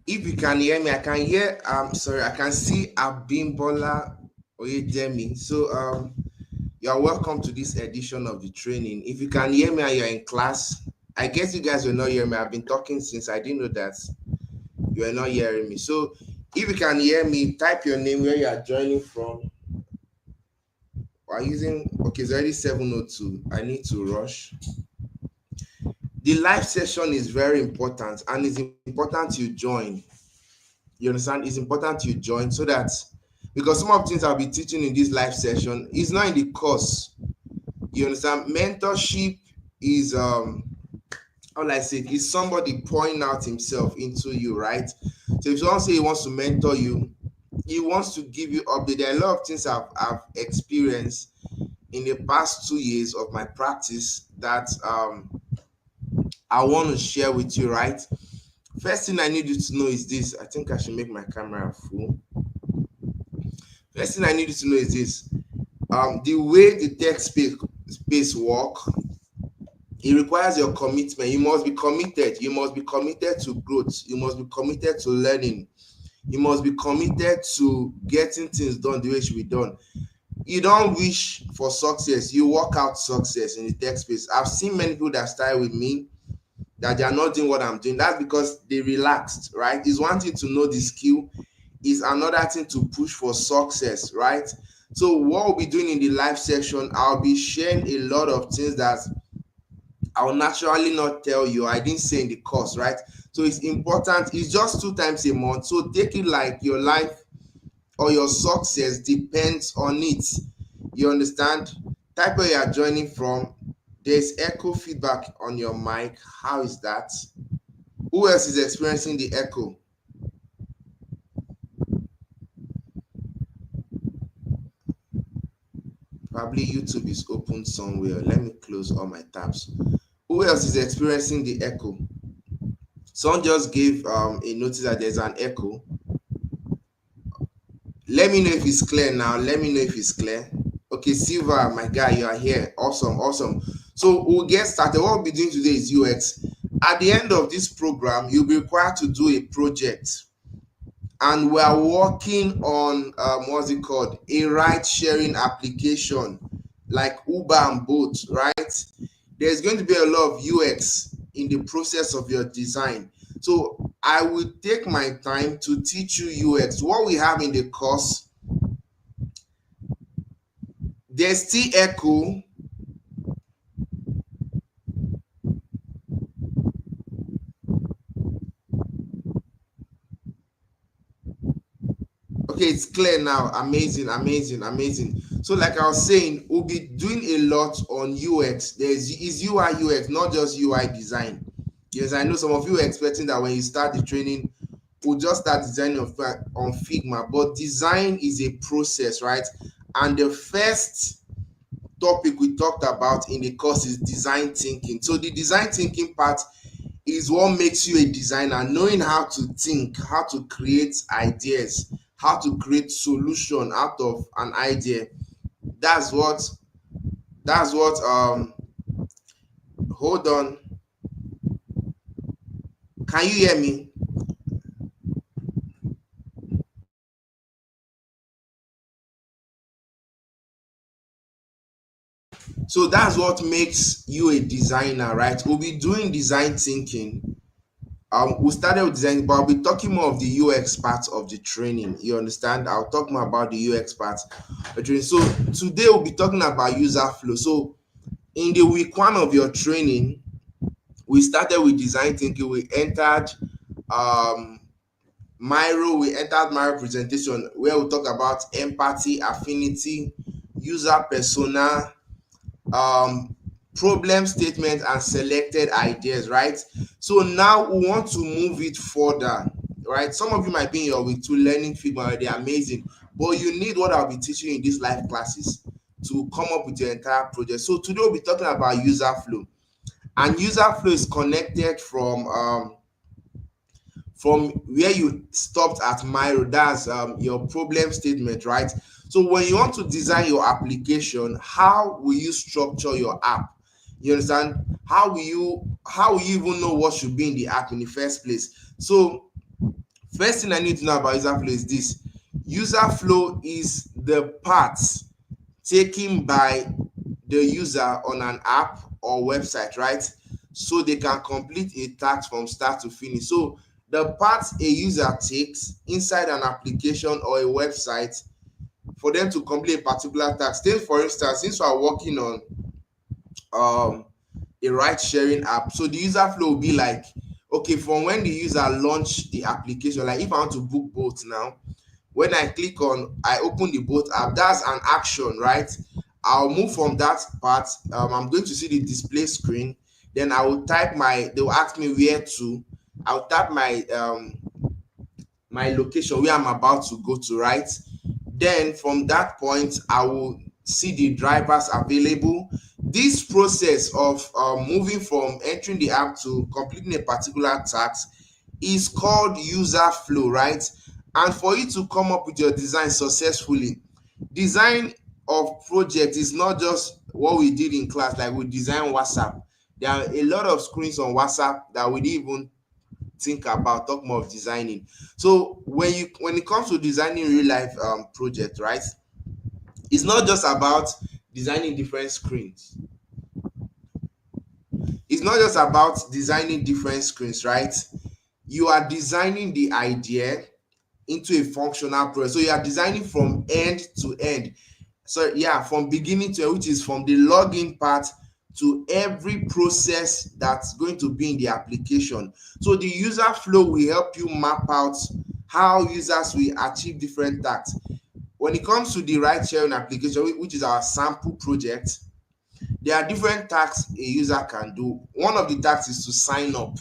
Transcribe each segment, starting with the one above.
If you can hear me, I can hear. Sorry, I can see Abimbola Oyedemi. So you are welcome to this edition of the training. If you can hear me and you're in class, I guess you guys will not hear me. I've been talking since I didn't know that you are not hearing me. So if you can hear me, type your name, where you are joining from. We're using okay, it's already 7:02. I need to rush. The live session is very important, and it's important you join. You understand? It's important you join so that, because some of the things I'll be teaching in this live session is not in the course. You understand? Mentorship is how will I say it, is somebody pouring out himself into you, right? So if someone say he wants to mentor you, he wants to give you update. There are a lot of things I've experienced in the past 2 years of my practice that I want to share with you, right? First thing I need you to know is this. I think I should make my camera full. First thing I need you to know is this. The way the tech space work, it requires your commitment. You must be committed. You must be committed to growth. You must be committed to learning. You must be committed to getting things done the way it should be done. You don't wish for success. You work out success in the tech space. I've seen many people that started with me that they are not doing what I'm doing. That's because they relaxed, right? It's one thing to know the skill, is another thing to push for success, right? So what we'll be doing in the live section, I'll be sharing a lot of things that I'll naturally not tell you. I didn't say in the course, right? So it's important. It's just 2 times a month. So take it like your life or your success depends on it. You understand? Type where you are joining from. There's echo feedback on your mic. How is that? Who else is experiencing the echo? Probably YouTube is open somewhere. Let me close all my tabs. Who else is experiencing the echo? Someone just gave a notice that there's an echo. Let me know if it's clear now. Let me know if it's clear. Okay, Silva, my guy, you are here. Awesome, awesome. So we'll get started. What we'll be doing today is UX. At the end of this program, you'll be required to do a project. And we are working on what's it called? A ride sharing application like Uber and Bolt, right? There's going to be a lot of UX in the process of your design. So I will take my time to teach you UX. What we have in the course, there's still echo. Okay, it's clear now. Amazing, amazing, amazing. So like I was saying, we'll be doing a lot on UX. Is UI UX, not just UI design. Yes, I know some of you are expecting that when you start the training, we'll just start designing on Figma, but design is a process, right? And the first topic we talked about in the course is design thinking. So the design thinking part is what makes you a designer, knowing how to think, how to create ideas, how to create solution out of an idea. That's what hold on. Can you hear me? So that's what makes you a designer, right? We'll be doing design thinking. We started with design, but I'll be talking more of the UX part of the training. You understand? I'll talk more about the UX part of the training. So today we'll be talking about user flow. So in the week one of your training, we started with design thinking. We entered um we entered Miro presentation, where we talk about empathy, affinity, user persona, um problem statement, and selected ideas, right? So now we want to move it further, right? Some of you might be in your week two learning Figma already, amazing, but you need what I'll be teaching you in these live classes to come up with your entire project. So today we'll be talking about user flow, and user flow is connected from where you stopped at Miro. That's your problem statement, right? So when you want to design your application, how will you structure your app? You understand? How will you even know what should be in the app in the first place? So First thing I need to know about user flow is this: user flow is the path taken by the user on an app or website, right? So they can complete a task from start to finish. So the path a user takes inside an application or a website for them to complete a particular task. Take for instance, since we are working on um a ride sharing app, so the user flow will be like, okay, from when the user launch the application, like if I want to book boat now, when I open the boat app, that's an action, right? I'll move from that part. I'm going to see the display screen. Then I will type they will ask me where to. I'll type my location where I'm about to go to, right? Then from that point, I will see the drivers available. This process of moving from entering the app to completing a particular task is called user flow, right? And for you to come up with your design successfully, design of project is not just what we did in class, like we design WhatsApp. There are a lot of screens on WhatsApp that we didn't even think about, talk more of designing. So when it comes to designing real life project, right, it's not just about designing different screens. It's not just about designing different screens, right? You are designing the idea into a functional process. So you are designing from end to end. So yeah, from beginning to end, which is from the login part to every process that's going to be in the application. So the user flow will help you map out how users will achieve different tasks. When it comes to the ride sharing application, which is our sample project, there are different tasks a user can do. One of the tasks is to sign up,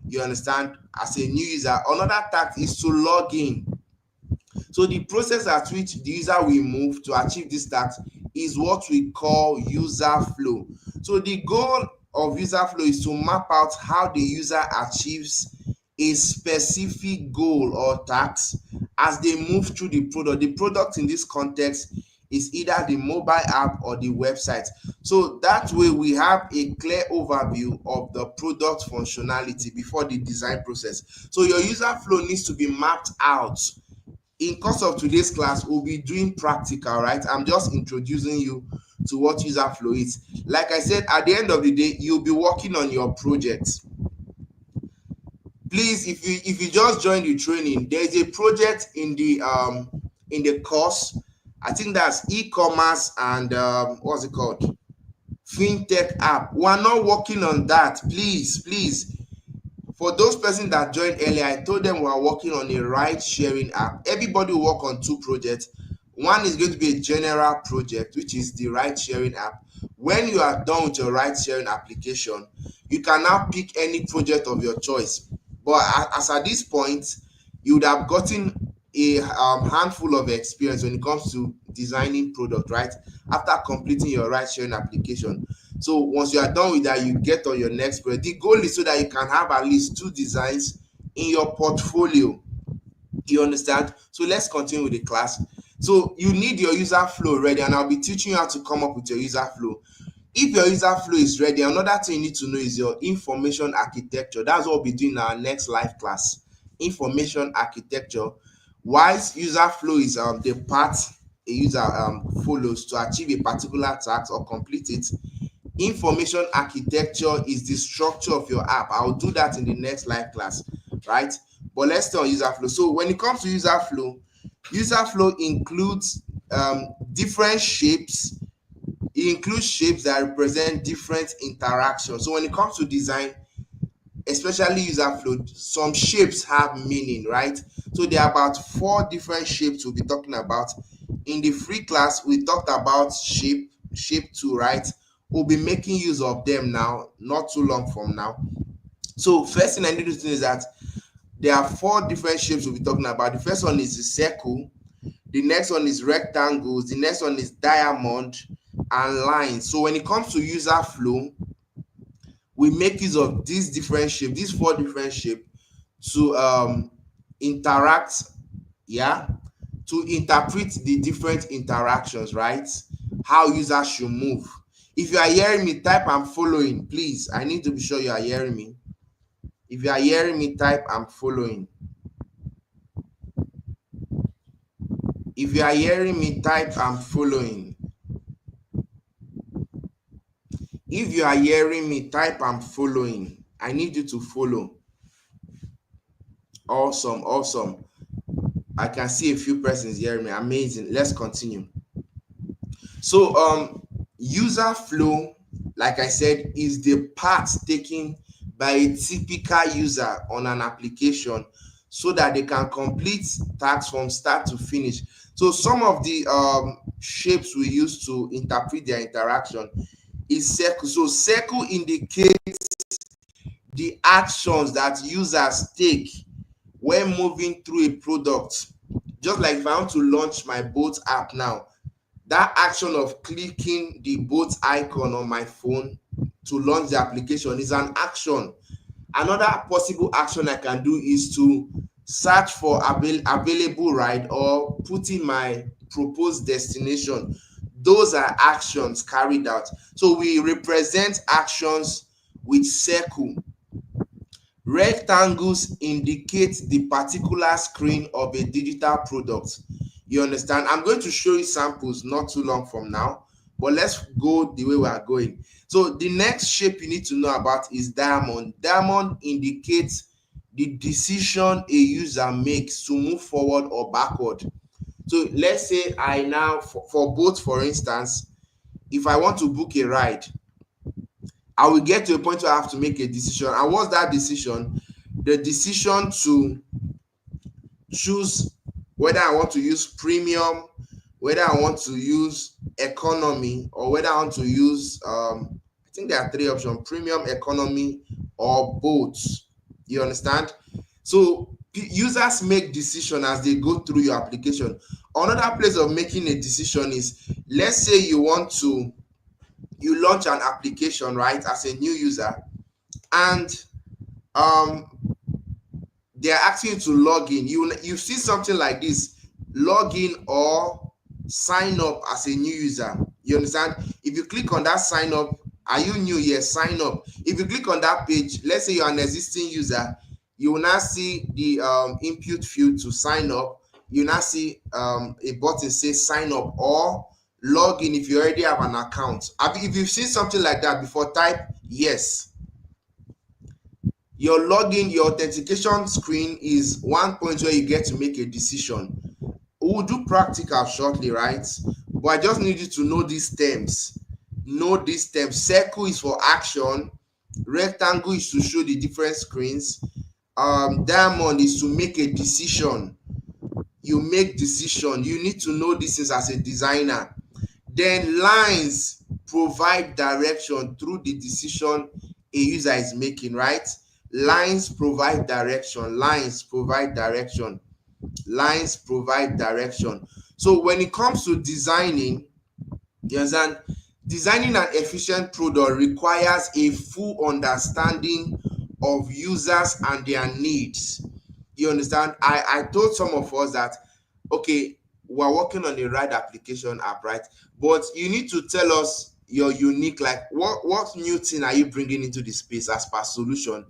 you understand, as a new user. Another task is to log in. So the process at which the user will move to achieve this task is what we call user flow. So the goal of user flow is to map out how the user achieves a specific goal or task as they move through the product. The product in this context is either the mobile app or the website. So that way we have a clear overview of the product functionality before the design process. So your user flow needs to be mapped out. In course of today's class, we'll be doing practical, right? I'm just introducing you to what user flow is. Like I said, at the end of the day, you'll be working on your project. Please, if you just joined the training, there is a project in the course. I think that's e-commerce and what's it called, fintech app. We're not working on that. Please, for those persons that joined earlier, I told them we are working on a ride sharing app. Everybody will work on two projects. One is going to be a general project, which is the ride sharing app. When you are done with your ride sharing application, you can now pick any project of your choice. But as at this point, you would have gotten a handful of experience when it comes to designing product, right? After completing your ride sharing application. So once you are done with that, you get on your next project. The goal is so that you can have at least two designs in your portfolio. You understand? So let's continue with the class. So you need your user flow ready, and I'll be teaching you how to come up with your user flow. If your user flow is ready, another thing you need to know is your information architecture. That's what we'll be doing in our next live class. Information architecture. Wise user flow is the path a user follows to achieve a particular task or complete it. Information architecture is the structure of your app. I'll do that in the next live class, right? But let's stay on user flow. So when it comes to user flow includes different shapes. It includes shapes that represent different interactions. So when it comes to design, especially user flow, some shapes have meaning, right? So there are about 4 different shapes we'll be talking about. In the free class, we talked about shape 2, right? We'll be making use of them now, not too long from now. So first thing I need to know is that there are 4 different shapes we'll be talking about. The first one is the circle, the next one is rectangles, the next one is diamond and lines. So when it comes to user flow, we make use of these different shapes, these 4 different shapes, to interact, yeah, to interpret the different interactions, right? How users should move. If you are hearing me, type I'm following, please. I need to be sure you are hearing me. If you are hearing me, type I'm following. If you are hearing me, type I'm following. If you are hearing me, type I'm following. I need you to follow. Awesome, awesome. I can see a few persons hearing me. Amazing. Let's continue. So user flow, like I said, is the part taken by a typical user on an application so that they can complete tasks from start to finish. So some of the shapes we use to interpret their interaction is circle. So circle indicates the actions that users take when moving through a product. Just like if I want to launch my boat app now, that action of clicking the boat icon on my phone to launch the application is an action. Another possible action I can do is to search for available ride or put in my proposed destination. Those are actions carried out. So we represent actions with circle. Rectangles indicate the particular screen of a digital product. You understand? I'm going to show you samples not too long from now, but let's go the way we are going. So the next shape you need to know about is diamond. Diamond indicates the decision a user makes to move forward or backward. So let's say I now, for both, for instance, if I want to book a ride, I will get to a point where I have to make a decision. And what's that decision? The decision to choose whether I want to use premium, whether I want to use economy, or whether I want to use I think there are three options: premium, economy, or both. You understand? So users make decision as they go through your application. Another place of making a decision is, let's say you launch an application, right, as a new user, and um they're asking you to log in. You see something like this: log in or sign up as a new user. You understand? If you click on that sign up, are you new? Yes, sign up. If you click on that page, let's say you're an existing user, you will now see the input field to sign up. You now see a button say sign up or log in if you already have an account. If you've seen something like that before, type yes. Your login, your authentication screen is one point where you get to make a decision. We'll do practical shortly, right? But I just need you to know these terms. Know these terms. Circle is for action. Rectangle is to show the different screens. Diamond is to make a decision. You make decision. You need to know this is as a designer. Then lines provide direction through the decision a user is making, right? Lines provide direction. Lines provide direction. Lines provide direction. So when it comes to designing, you understand, designing an efficient product requires a full understanding of users and their needs. You understand? I told some of us that, okay, we're working on a ride application app, right? But you need to tell us your unique, like what new thing are you bringing into the space as per solution.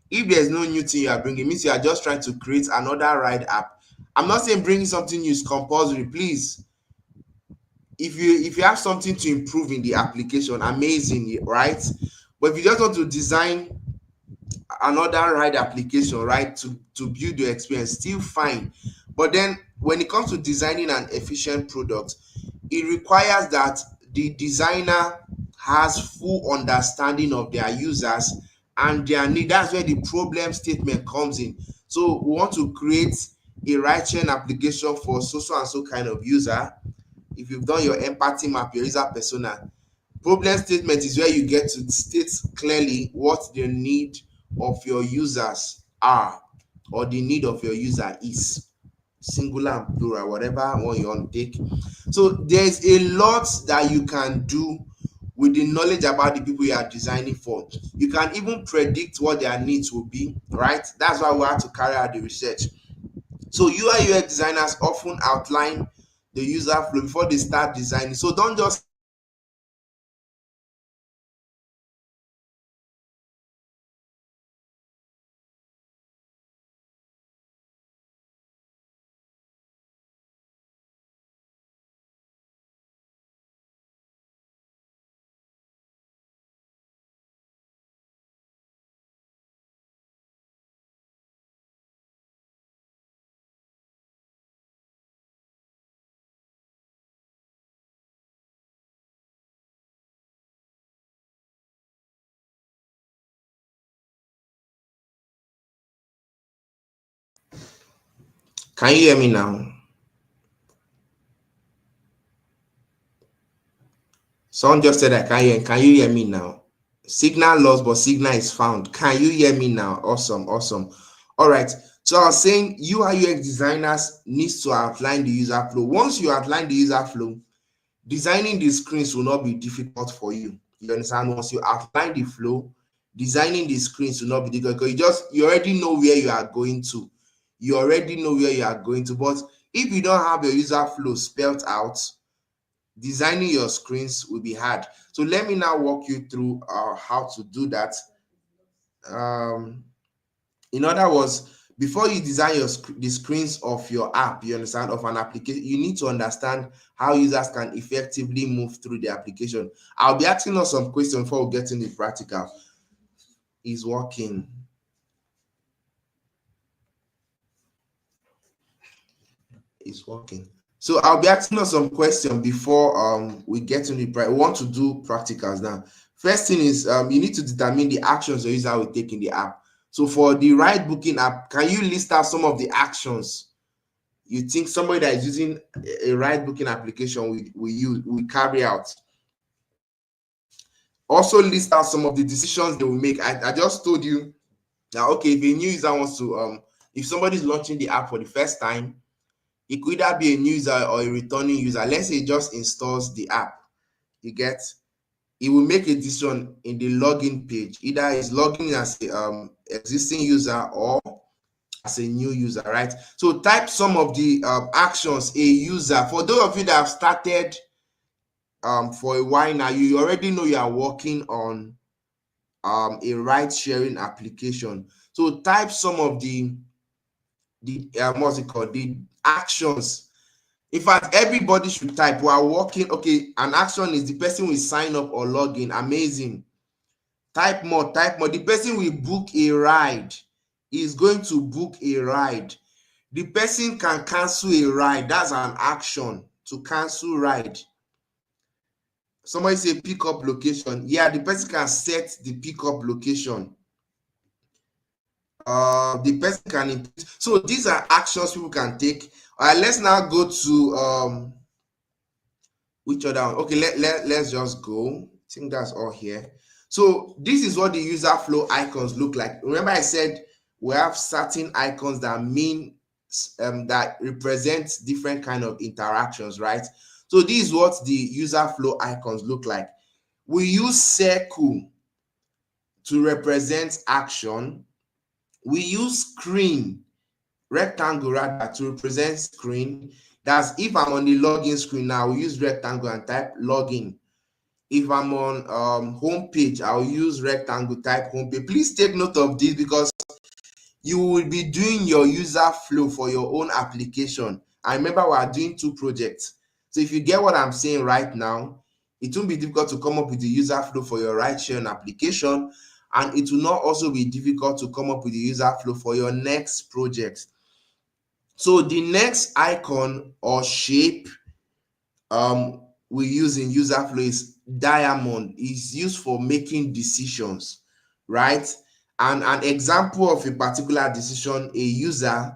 If there's no new thing you are bringing, means you are just trying to create another ride app. I'm not saying bringing something new is compulsory. Please, if you have something to improve in the application, amazing, right? But if you just want to design another ride application, right, to build your experience, still fine. But then when it comes to designing an efficient product, it requires that the designer has full understanding of their users and their need. That's where the problem statement comes in. So we want to create a ride sharing application for so and so kind of user. If you've done your empathy map, your user persona, problem statement is where you get to state clearly what the need of your users are, or the need of your user is, singular and plural, whatever one you want to take. So there's a lot that you can do with the knowledge about the people you are designing for. You can even predict what their needs will be, right? That's why we have to carry out the research. So UI UX designers often outline the user flow before they start designing. So don't just Can you hear me now? Someone just said I can't hear. Can you hear me now? Signal lost, but signal is found. Can you hear me now? Awesome, awesome. All right. So I was saying UI UX designers needs to outline the user flow. Once you outline the user flow, designing the screens will not be difficult for you. You understand? Once you outline the flow, designing the screens will not be difficult because you already know where you are going to. You already know where you are going to. But if you don't have your user flow spelled out, designing your screens will be hard. So let me now walk you through how to do that. Um, in other words, before you design the screens of your app, you understand, of an application, you need to understand how users can effectively move through the application. I'll be asking us some questions before we get into the practical. Is working. Is working. So I'll be asking us some questions before we get into the we want to do practicals now. First thing is you need to determine the actions your user will take in the app. So for the ride booking app, can you list out some of the actions you think somebody that is using a ride booking application will carry out? Also list out some of the decisions they will make. I just told you now, okay, if a new user wants to if somebody's launching the app for the first time, it could either be a new user or a returning user. Let's say it just installs the app. You get, it will make a decision in the login page. Either it's logging in as a existing user or as a new user, right? So type some of the actions a user. For those of you that have started for a while now, you already know you are working on a ride sharing application. So type some of the what's it called, the actions. In fact, everybody should type. We are working. Okay, an action is the person will sign up or log in. Amazing. Type more, type more. The person will book a ride. Is going to book a ride. The person can cancel a ride. That's an action, to cancel ride. Somebody say pickup location. Yeah, the person can set the pickup location. The person can input. So these are actions people can take. All right, let's now go to which other one? Okay, let's just go. I think that's all here. So this is what the user flow icons look like. Remember I said we have certain icons that mean that represent different kind of interactions, right? So this is what the user flow icons look like. We use circle to represent action. We use screen, rectangle rather, to represent screen. That's if I'm on the login screen now, we use rectangle and type login. If I'm on home page, I'll use rectangle, type home page. Please take note of this because you will be doing your user flow for your own application. And remember, we are doing two projects. So if you get what I'm saying right now, it won't be difficult to come up with the user flow for your ride sharing application. And it will not also be difficult to come up with the user flow for your next project. So the next icon or shape we use in user flow is diamond. Is used for making decisions, right? And an example of a particular decision a user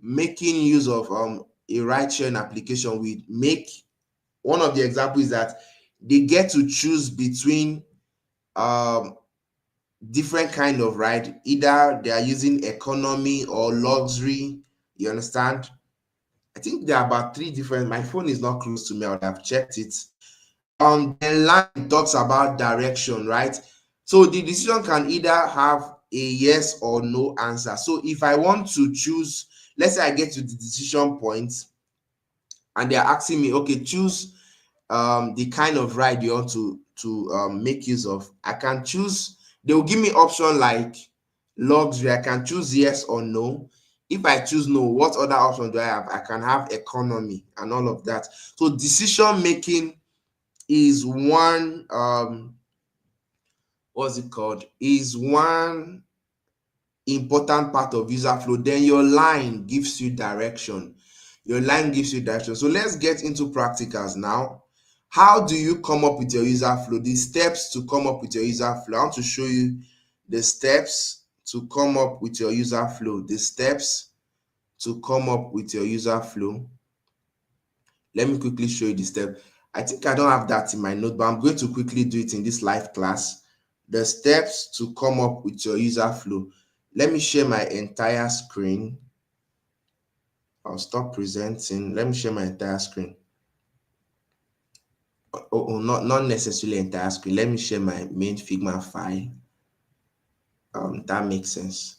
making use of a ride sharing application will make, one of the examples is that they get to choose between different kind of ride. Either they are using economy or luxury. You understand? I think there are about three different. My phone is not close to me. I would have checked it. The line talks about direction, right? So the decision can either have a yes or no answer. So if I want to choose, let's say I get to the decision point and they're asking me, okay, choose the kind of ride you want to make use of. I can choose. They will give me option like luxury. I can choose yes or no. If I choose no, what other option do I have? I can have economy and all of that. So decision making is one what's it called, is one important part of user flow. Then your line gives you direction. Your line gives you direction. So let's get into practicals now. How do you come up with your user flow? The steps to come up with your user flow. I want to show you the steps to come up with your user flow. The steps to come up with your user flow. Let me quickly show you the step. I think I don't have that in my note, but I'm going to quickly do it in this live class. The steps to come up with your user flow. Let me share my entire screen. I'll stop presenting. Let me share my entire screen. Not necessarily entire screen. Let me share my main Figma file. That makes sense.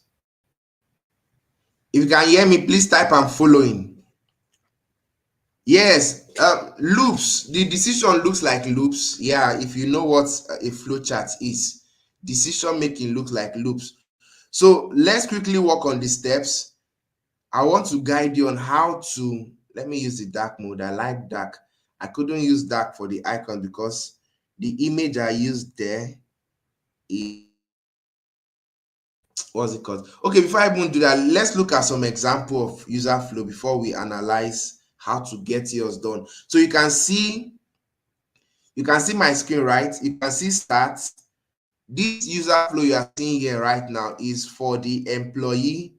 If you can hear me, please type I'm following. Yes, loops. The decision looks like loops. Yeah, if you know what a flowchart is, decision making looks like loops. So let's quickly work on the steps. I want to guide you on how to, let me use the dark mode. I like dark. I couldn't use dark for the icon because the image I used there is, what's it called? Okay, before I even do that, let's look at some example of user flow before we analyze how to get yours done. So you can see my screen, right? You can see stats. This user flow you are seeing here right now is for the employee.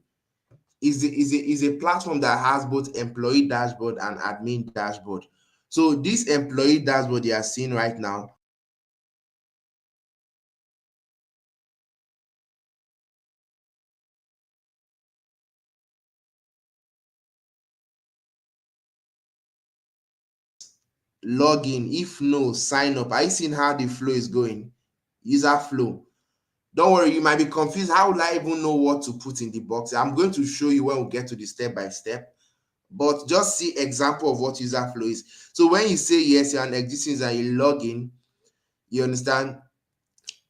Is a platform that has both employee dashboard and admin dashboard. So this employee dashboard you are seeing right now, log in. If no, sign up. Are you seeing how the flow is going? User flow. Don't worry, you might be confused. How will I even know what to put in the box? I'm going to show you when we get to the step by step, but just see example of what user flow is. So when you say yes, you're an existing user, you log in, you understand.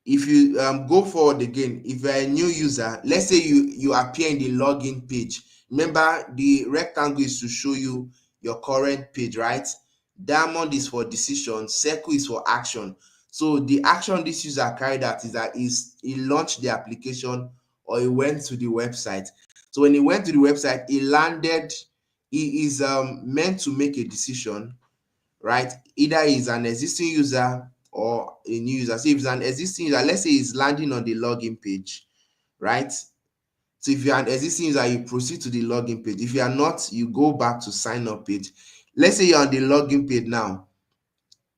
If you go forward again, if you're a new user, let's say you appear in the login page. Remember, the rectangle is to show you your current page, right? Diamond is for decision, circle is for action. So the action this user carried out is that he launched the application or he went to the website. So when he went to the website, he is meant to make a decision, right? Either he's an existing user or a new user. So if it's an existing user, let's say he's landing on the login page, right? So if you're an existing user, you proceed to the login page. If you are not, you go back to sign up page. Let's say you're on the login page now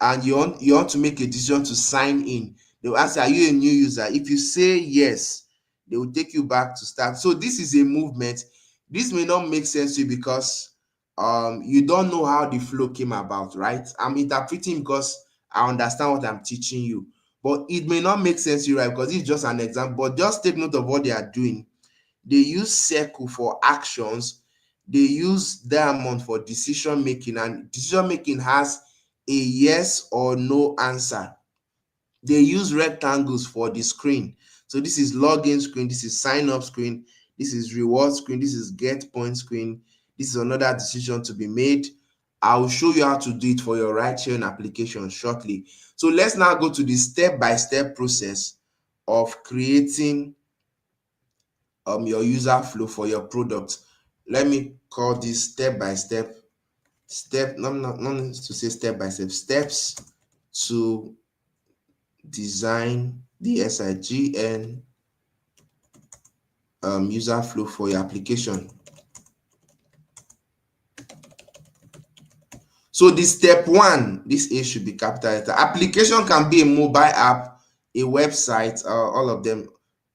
and you want to make a decision to sign in. They will ask, are you a new user? If you say yes, they will take you back to start. So this is a movement. This may not make sense to you because you don't know how the flow came about, right? I'm interpreting because I understand what I'm teaching you, but it may not make sense to you, right? Because it's just an example. But just take note of what they are doing. They use circle for actions. They use diamond for decision making, and decision making has a yes or no answer. They use rectangles for the screen. So this is login screen, this is sign up screen, this is reward screen, this is get point screen, this is another decision to be made. I will show you how to do it for your ride sharing application shortly. So let's now go to the step-by-step process of creating your user flow for your product. Let me call this step-by-step. Not to say step-by-step, steps to design the SIGN user flow for your application. So the step one, this A should be capitalized. The application can be a mobile app, a website, all of them.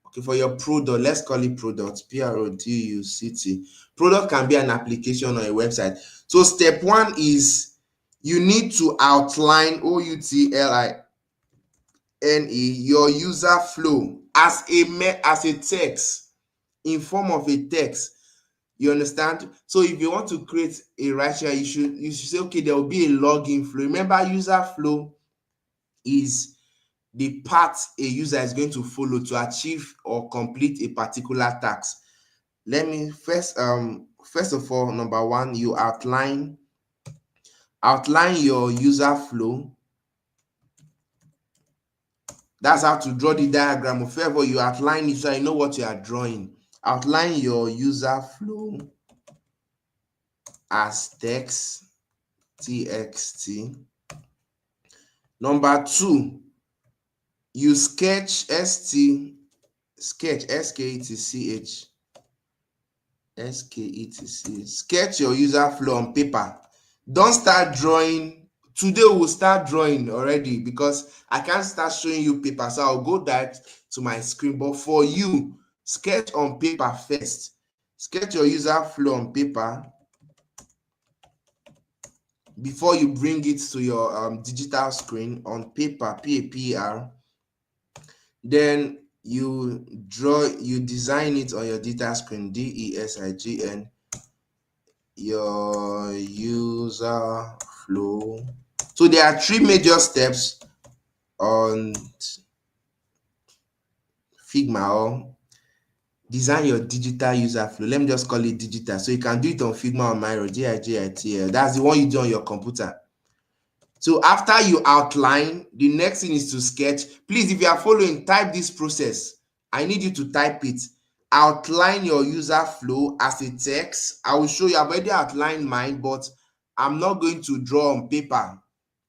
Okay, for your product, let's call it product, PRODUCT. Product can be an application or a website. So step one is you need to outline, OUTLINE, your user flow as a text, in form of a text. You understand? So if you want to create a ride share, you should say, okay, there will be a login flow. Remember, user flow is the path a user is going to follow to achieve or complete a particular task. Let me first of all, number one, you outline your user flow. That's how to draw the diagram. First of all, you outline it so you know what you are drawing. Outline your user flow as text, TXT. Number two, you sketch SKETCH SKETC. Sketch your user flow on paper. Don't start drawing. Today we'll start drawing already because I can't start showing you paper. So I'll go direct to my screen. But for you, sketch on paper first. Sketch your user flow on paper before you bring it to your digital screen on paper, PAPR. Then you design it on your digital screen, DESIGN, your user flow. So there are 3 major steps on Figma, or design your digital user flow. Let me just call it digital. So you can do it on Figma or Miro, GIGITL. That's the one you do on your computer. So after you outline, the next thing is to sketch. Please, if you are following, type this process. I need you to type it. Outline your user flow as a text. I will show you. I've already outlined mine, but I'm not going to draw on paper.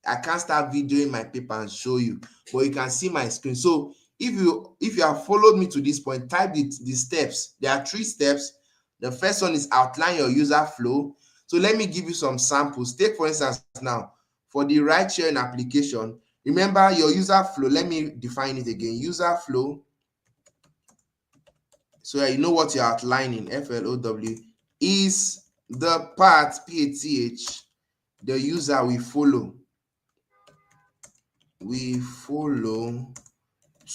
I can't start videoing my paper and show you, but you can see my screen. So if you have followed me to this point, type the steps. There are 3 steps. The first one is outline your user flow. So let me give you some samples. Take for instance now, for the ride sharing application, remember your user flow. Let me define it again. User flow, so that you know what you're outlining, FLOW, is the path, PATH, the user we follow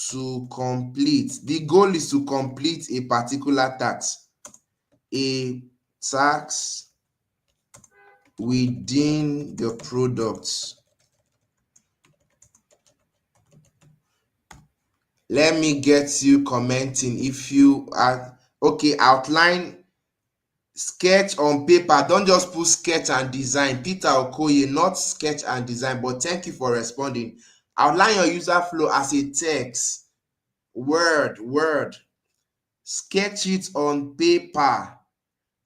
to complete. The goal is to complete a particular task. A task within the product. Let me get you commenting if you are okay. Outline, sketch on paper. Don't just put sketch and design. Peter Okoye, not sketch and design, but thank you for responding. Outline your user flow as a text, word. Sketch it on paper,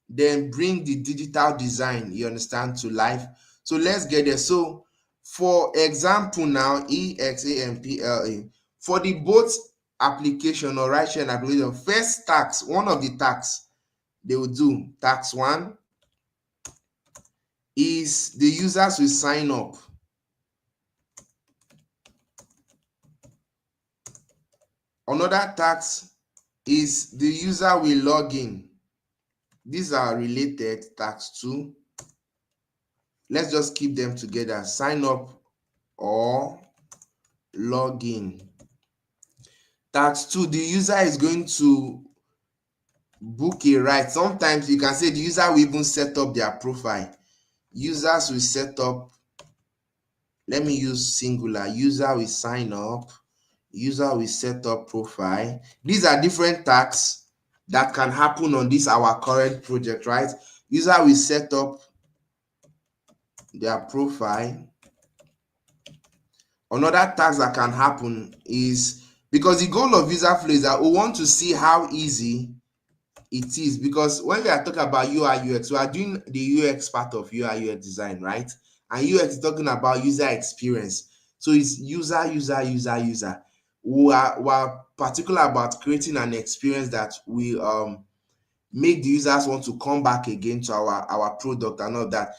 then bring the digital design, you understand, to life. So let's get there. So for example now, EXAMPLA, for the both application or ride sharing application, first task, one of the tasks they will do, task 1, is the users will sign up. Another task is the user will log in. These are related, task 2. Let's just keep them together. Sign up or log in. Task 2, the user is going to book a ride. Sometimes you can say the user will even set up their profile. Users will set up, let me use singular. User will sign up. User will set up profile. These are different tasks that can happen on this our current project, right? User will set up their profile. Another task that can happen is, because the goal of user flow is that we want to see how easy it is, because when we are talking about UI UX, we are doing the UX part of UI UX design, right? And UX is talking about user experience. So it's user. We are particular about creating an experience that will make the users want to come back again to our product and all that.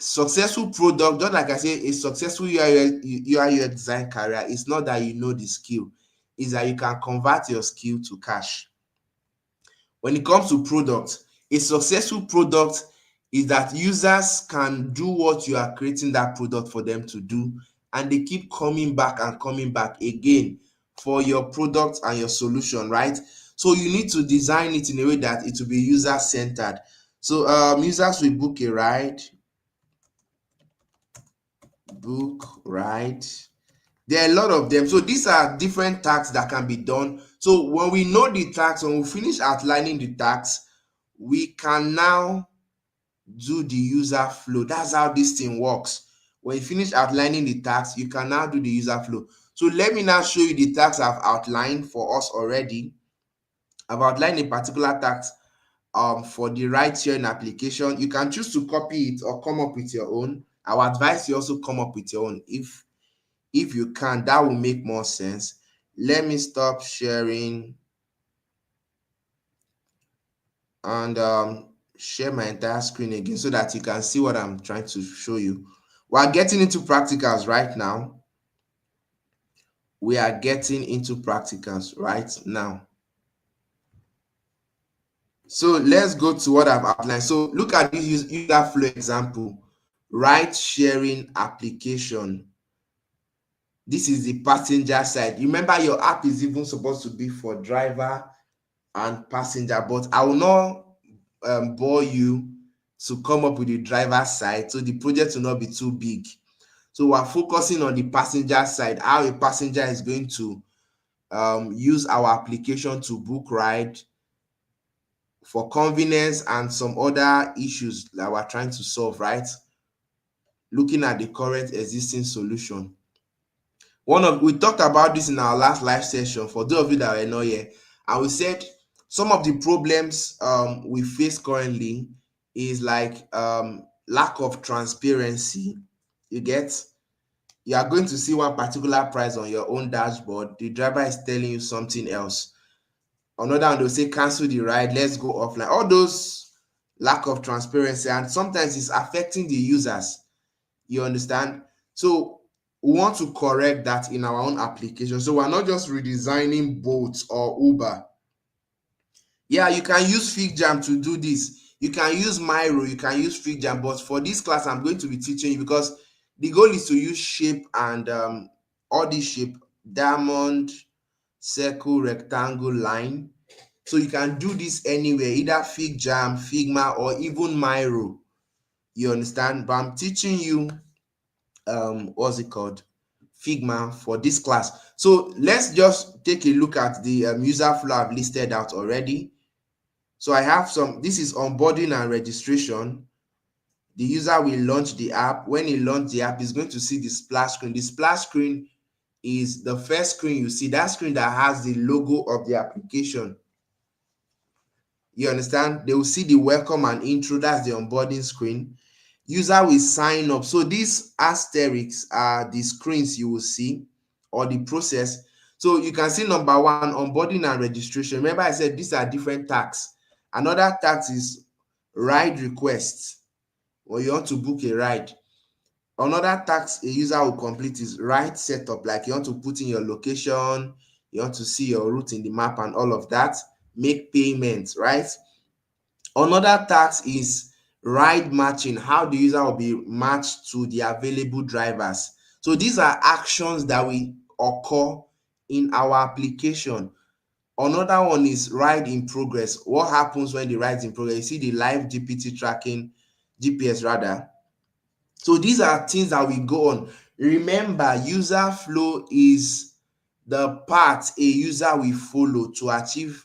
Successful product, just like I say, a successful UI UX design career is not that you know the skill, is that you can convert your skill to cash. When it comes to product, a successful product is that users can do what you are creating that product for them to do, and they keep coming back and coming back again for your product and your solution, right? So you need to design it in a way that it will be user-centered. So users will book a ride. There are a lot of them. So these are different tasks that can be done. So when we know the tasks, when we finish outlining the tasks, we can now do the user flow. That's how this thing works. When you finish outlining the tasks, you can now do the user flow. So let me now show you the tasks I've outlined for us already. I've outlined a particular task for the ride sharing application. You can choose to copy it or come up with your own. I would advise you also come up with your own. If you can, that will make more sense. Let me stop sharing and share my entire screen again so that you can see what I'm trying to show you. We are getting into practicals right now. We are getting into practicals right now. So let's go to what I've outlined. So look at this user flow example. Ride sharing application. This is the passenger side. Remember, your app is even supposed to be for driver and passenger, but I will not bore you to come up with the driver side, so the project will not be too big. So we're focusing on the passenger side, how a passenger is going to use our application to book ride for convenience and some other issues that we're trying to solve, right? Looking at the current existing solution. We talked about this in our last live session for those of you that were not here, and we said some of the problems we face currently is like lack of transparency. You get, you are going to see one particular price on your own dashboard, the driver is telling you something else. Another one, they'll say cancel the ride, let's go offline. All those lack of transparency, and sometimes it's affecting the users. You understand? So we want to correct that in our own application. So we're not just redesigning Bolt or Uber. Yeah, you can use FigJam to do this. You can use Miro, you can use FigJam, but for this class, I'm going to be teaching you because the goal is to use shape and all these shape, diamond, circle, rectangle, line. So you can do this anywhere, either FigJam, Figma, or even Miro. You understand? But I'm teaching you what's it called, Figma, for this class. So let's just take a look at the user flow I've listed out already. So I have this is onboarding and registration. The user will launch the app. When he launches the app, he's going to see the splash screen. The splash screen is the first screen you see, that screen that has the logo of the application. You understand? They will see the welcome and intro, that's the onboarding screen. User will sign up. So these asterisks are the screens you will see, or the process. So you can see number one, onboarding and registration. Remember I said these are different tasks. Another task is ride requests, or you want to book a ride. Another task a user will complete is ride setup, like you want to put in your location, you want to see your route in the map and all of that. Make payments, right? Another task is ride matching, how the user will be matched to the available drivers. So these are actions that will occur in our application. Another one is ride in progress. What happens when the ride is in progress? You see the live GPT tracking, GPS rather. So these are things that we go on. Remember, user flow is the path a user will follow to achieve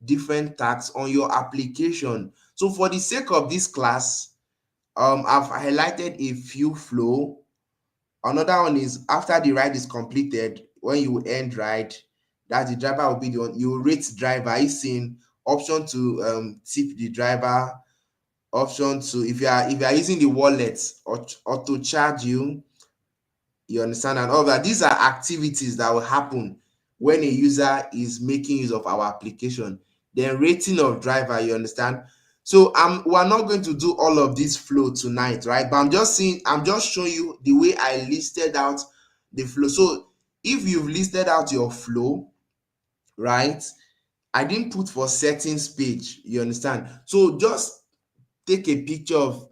different tasks on your application. So for the sake of this class, I've highlighted a few flow. Another one is after the ride is completed, when you end ride, that the driver will be the one you rate driver. You seen option to tip the driver, option to, if you are using the wallet, or auto charge you. You understand? And all that, these are activities that will happen when a user is making use of our application. Then rating of driver, you understand? So we're not going to do all of this flow tonight, right? But I'm just showing you the way I listed out the flow. So if you've listed out your flow, right, I didn't put for settings page, you understand? So just take a picture of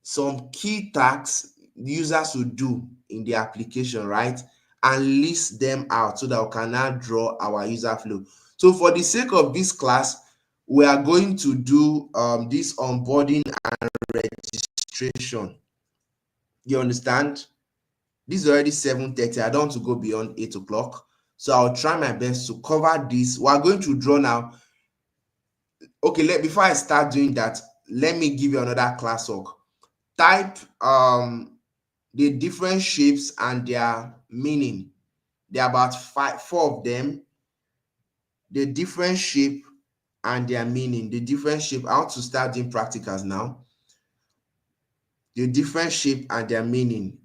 some key tasks users will do in the application, right? And list them out so that we can now draw our user flow. So for the sake of this class, we are going to do this onboarding and registration. You understand? This is already 7:30. I don't want to go beyond 8 o'clock. So I'll try my best to cover this. We are going to draw now. Okay, before I start doing that, let me give you another class work. Type the different shapes and their meaning. There are about four of them. The different shape and their meaning. The different shape. I want to start doing practicals now. The different shape and their meaning.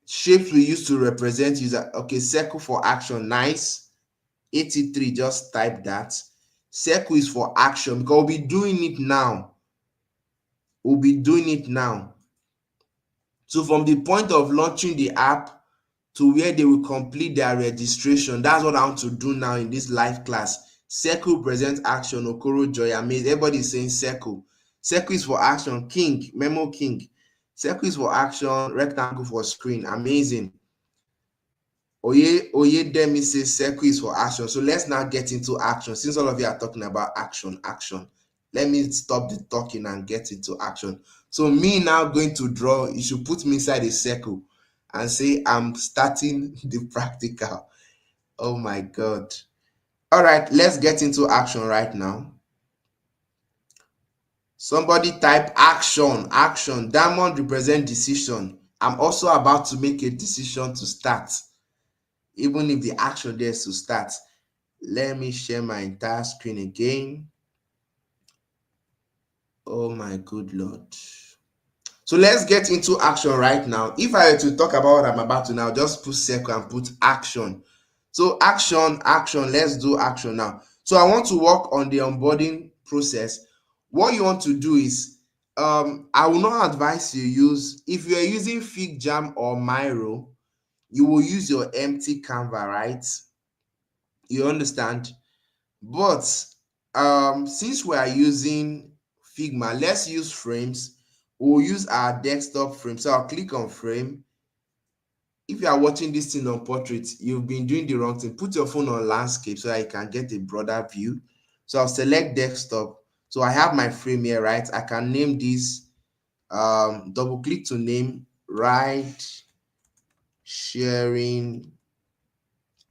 Shapes we use to represent user. Okay, circle for action. Nice. 83, just type that. Circle is for action because we'll be doing it now. We'll be doing it now. So from the point of launching the app to where they will complete their registration, that's what I want to do now in this live class. Circle present action, Okoro, Joy, Amaze. Everybody is saying circle. Circle is for action. King, Memo King. Circle is for action, rectangle for screen. Amazing. Oyedemi says circle is for action. So let's now get into action. Since all of you are talking about action, let me stop the talking and get into action. So me now going to draw, you should put me inside a circle and say I'm starting the practical. Oh my God. All right, let's get into action right now. Somebody type action. Diamond represent decision. I'm also about to make a decision to start. Even if the action there is to start. Let me share my entire screen again. Oh my good Lord. So let's get into action right now. If I were to talk about what I'm about to now, just put circle and put action. So action, let's do action now. So I want to work on the onboarding process. What you want to do is, I will not advise you use, if you are using FigJam or Miro, you will use your empty Canva, right? You understand? But since we are using Figma, let's use frames. We'll use our desktop frame. So I'll click on frame. If you are watching this thing on portrait, you've been doing the wrong thing. Put your phone on landscape so that you can get a broader view. So I'll select desktop. So I have my frame here, right? I can name this, double click to name, ride sharing,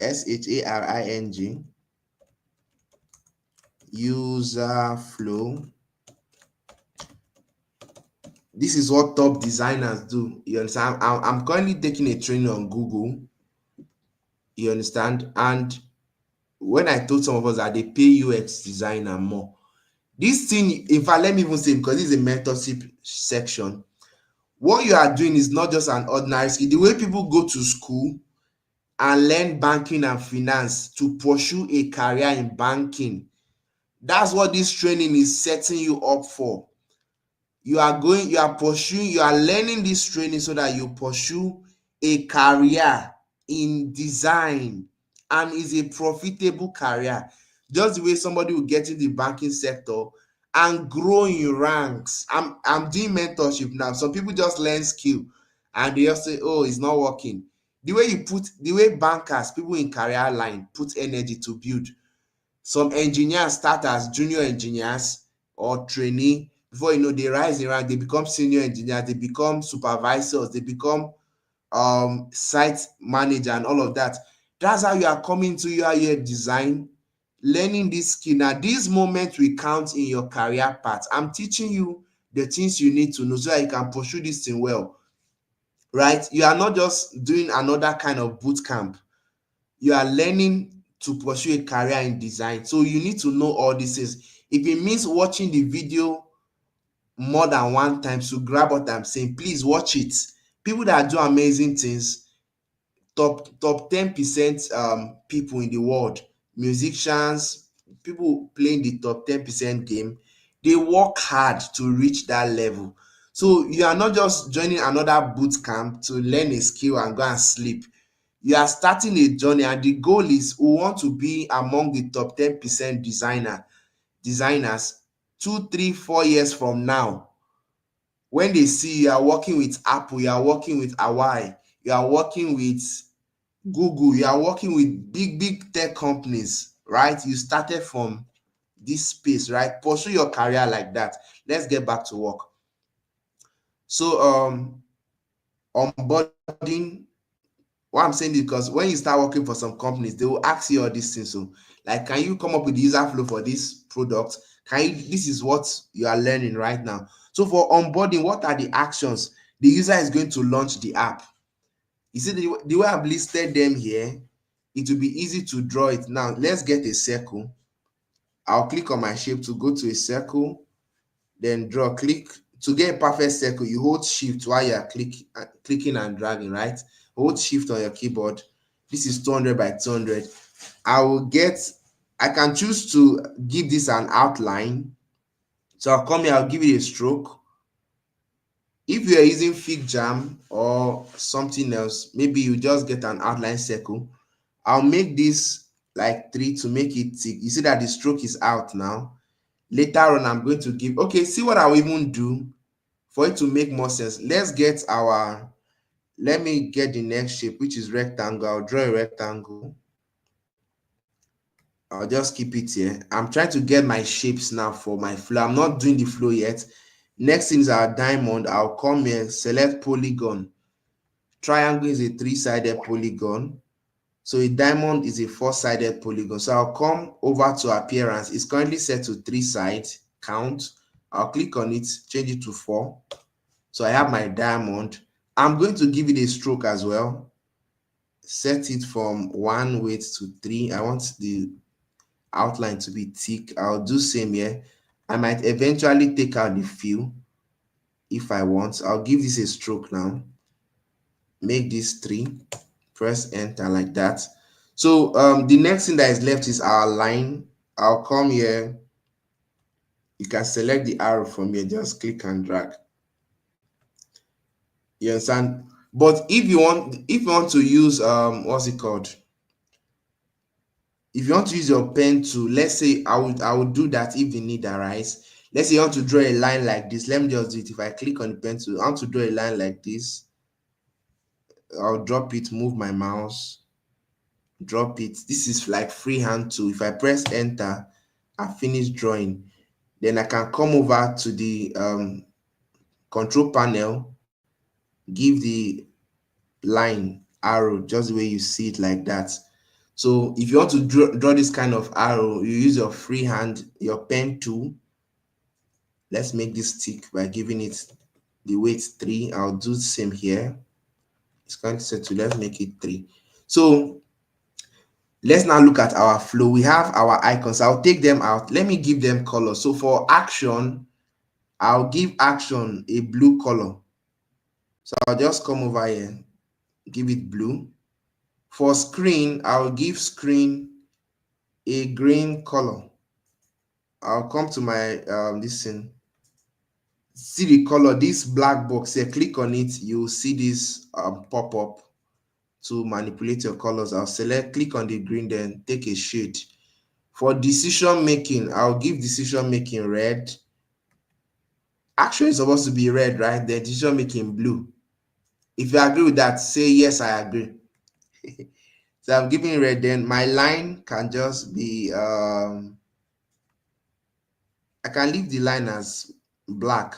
SHARING, user flow. This is what top designers do. You understand? I'm currently taking a training on Google. You understand? And when I told some of us that they pay UX designer more, this thing, in fact, let me even say, because this is a mentorship section, what you are doing is not just an ordinary skill. The way people go to school and learn banking and finance to pursue a career in banking, that's what this training is setting you up for. You are learning this training so that you pursue a career in design, and is a profitable career, just the way somebody will get in the banking sector and grow in ranks. I'm doing mentorship now. Some people just learn skill and they just say, oh, it's not working. The way bankers, people in career line, put energy to build. Some engineers start as junior engineers or trainee. Before you know, they rise in rank, they become senior engineers, they become supervisors, they become site manager and all of that. That's how you are coming to your design, learning this skill. Now, these moments will count in your career path. I'm teaching you the things you need to know so that you can pursue this thing well, right? You are not just doing another kind of boot camp. You are learning to pursue a career in design. So you need to know all these things. If it means watching the video more than one time to grab what I'm saying, please watch it. People that do amazing things, top 10% people in the world, musicians, people playing the top 10% game, they work hard to reach that level. So you are not just joining another boot camp to learn a skill and go and sleep. You are starting a journey, and the goal is we want to be among the top 10% designers 2, 3, 4 years from now. When they see you are working with Apple, you are working with Hawaii, you are working with Google, you are working with big tech companies, right? You started from this space, right? Pursue your career like that. Let's get back to work. So onboarding, what I'm saying is because when you start working for some companies, they will ask you all these things. So like, can you come up with the user flow for this product? This is what you are learning right now. So for onboarding, what are the actions? The user is going to launch the app. You see the way I've listed them here, it will be easy to draw it. Now let's get a circle. I'll click on my shape to go to a circle, then draw. Click to get a perfect circle. You hold shift while you're clicking and dragging, right? Hold shift on your keyboard. This is 200 by 200. I will get I can choose to give this an outline. So I'll come here, I'll give it a stroke. If you are using fig jam or something else, maybe you just get an outline circle. I'll make this like 3 to make it thick. You see that the stroke is out now. Later on, I'm going to give, okay, see what I'll even do for it to make more sense. Let me get the next shape, which is rectangle. I'll draw a rectangle. I'll just keep it here. I'm trying to get my shapes now for my flow. I'm not doing the flow yet. Next thing is our diamond. I'll come here, select polygon. Triangle is a 3-sided polygon. So a diamond is a 4-sided polygon. So I'll come over to appearance. It's currently set to 3 sides count. I'll click on it, change it to 4. So I have my diamond. I'm going to give it a stroke as well. Set it from 1 weight to 3. I want the outline to be thick. I'll do same here. I might eventually take out the fill if I want. I'll give this a stroke now. Make this 3. Press enter like that. So the next thing that is left is our line. I'll come here. You can select the arrow from here. Just click and drag. You understand? But if you want to use what's it called? If you want to use your pen to, let's say I would do that if the need arise. Let's say you want to draw a line like this. Let me just do it. If I click on the pencil, I want to draw a line like this. I'll drop it, move my mouse, drop it. This is like freehand tool. If I press enter, I finish drawing. Then I can come over to the control panel, give the line arrow just the way you see it like that. So if you want to draw this kind of arrow, you use your freehand, your pen tool. Let's make this thick by giving it the weight 3. I'll do the same here. It's going to set to, let's make it 3. So let's now look at our flow. We have our icons. I'll take them out. Let me give them color. So for action, I'll give action a blue color. So I'll just come over here, give it blue. For screen, I'll give screen a green color. I'll come to my this thing. See the color, this black box here, click on it, you'll see this pop up to manipulate your colors. I'll select, click on the green, then take a shade. For decision making, I'll give decision making red. Action is supposed to be red, right? Then decision making blue. If you agree with that, say yes, I agree. So I'm giving red. Then my line can just be I can leave the line as black.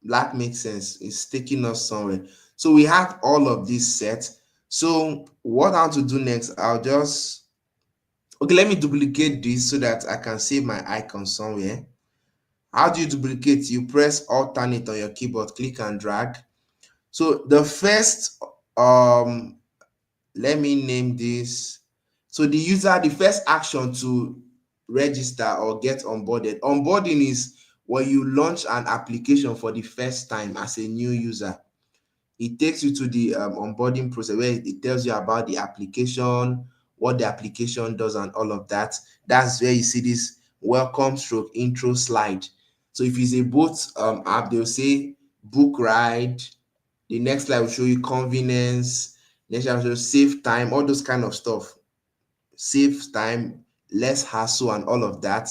Black makes sense. It's taking us somewhere. So we have all of this set. So what I want to do next, I'll just, okay, let me duplicate this so that I can save my icon somewhere. How do you duplicate? You press alternate on your keyboard, click and drag. So the first, let me name this. So the first action to register or get onboarded. Onboarding is when you launch an application for the first time as a new user. It takes you to the onboarding process where it tells you about the application, what the application does and all of that. That's where you see this welcome stroke intro slide. So if it's a boat app, they'll say book ride. The next slide will show you convenience. Next slide will show you save time, all those kind of stuff. Save time, less hassle and all of that.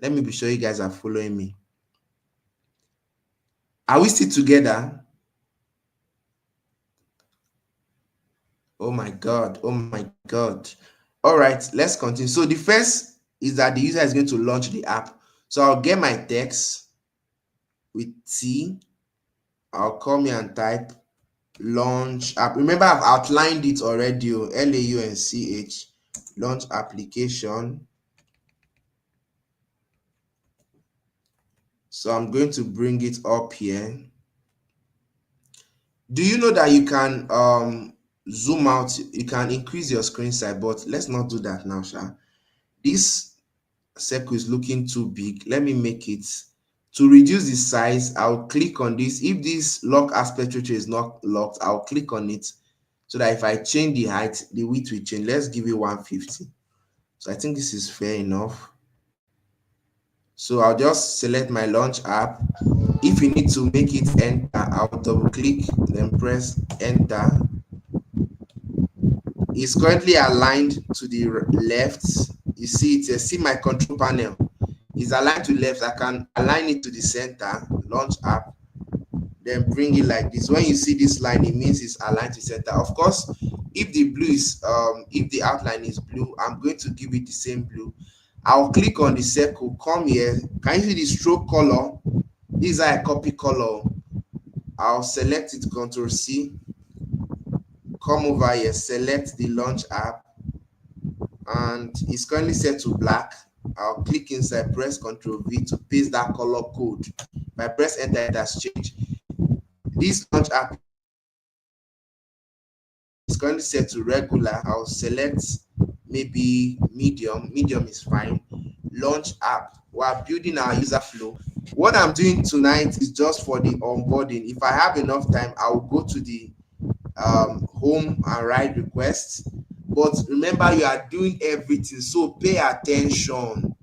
Let me be sure you guys are following me. Are we still together? Oh my God. Oh my God. All right, let's continue. So the first is that the user is going to launch the app. So I'll get my text with T. I'll come here and type launch app. Remember, I've outlined it already. LAUNCH, launch application. So I'm going to bring it up here. Do you know that you can zoom out? You can increase your screen size, but let's not do that now, Sha. This circle is looking too big. Let me make it. To reduce the size, I'll click on this. If this lock aspect ratio is not locked, I'll click on it so that if I change the height, the width will change. Let's give it 150. So I think this is fair enough. So I'll just select my launch app. If you need to make it enter, I'll double click, then press enter. It's currently aligned to the left. You see it, see my control panel is aligned to left. I can align it to the center, launch app, then bring it like this. When you see this line, it means it's aligned to center. Of course, if the blue is if the outline is blue, I'm going to give it the same blue. I'll click on the circle, come here. Can you see the stroke color? These are a copy color. I'll select it, Control C, come over here, select the launch app, and it's currently set to black. I'll click inside, press Control V to paste that color code. If I press enter, it has changed. This launch app is currently set to regular. I'll select maybe medium. Medium is fine. Launch app. We're building our user flow. What I'm doing tonight is just for the onboarding. If I have enough time, I will go to the home and write requests. But remember, you are doing everything, so pay attention.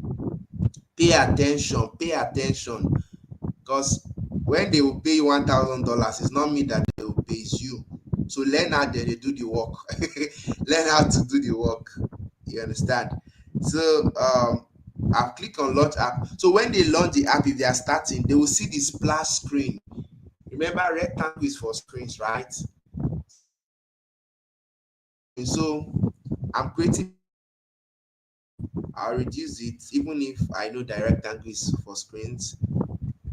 Pay attention. Pay attention. Because when they will pay you $1,000, it's not me that they will pay, it's you. So learn how they do the work. Learn how to do the work. You understand? So I'll click on launch app. So when they launch the app, if they are starting, they will see the splash screen. Remember, rectangle is for screens, right? And so I'm creating. I'll reduce it, even if I know that rectangle is for screens.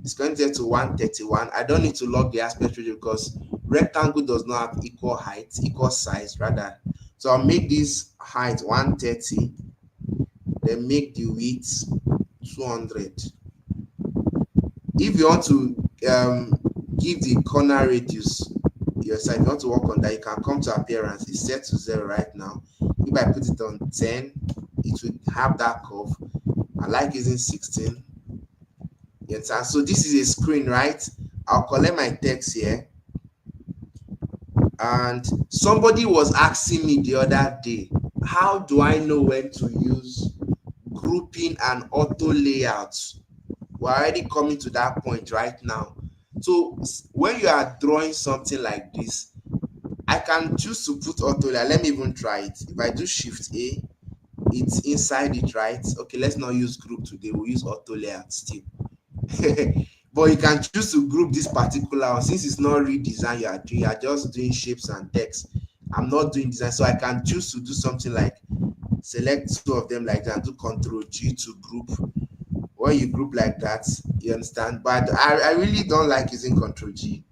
It's going to get to 131. I don't need to lock the aspect ratio because rectangle does not have equal height, equal size rather. So I'll make this height 130, then make the width 200. If you want to give the corner radius your side, if you want to work on that, you can come to appearance. It's set to 0 right now. If I put it on 10, it will have that curve. I like using 16. Yes, and so this is a screen, right? I'll collect my text here. And somebody was asking me the other day, how do I know when to use grouping and auto layouts? We're already coming to that point right now. So when you are drawing something like this, I can choose to put auto layout. Let me even try it. If I do Shift A, it's inside it, right? Okay, let's not use group today. We'll use auto layout still. But you can choose to group this particular one. Since it's not redesign you are just doing shapes and text. I'm not doing design, so I can choose to do something like select two of them like that and do Control G to group. When you group like that, you understand. But I really don't like using Control G.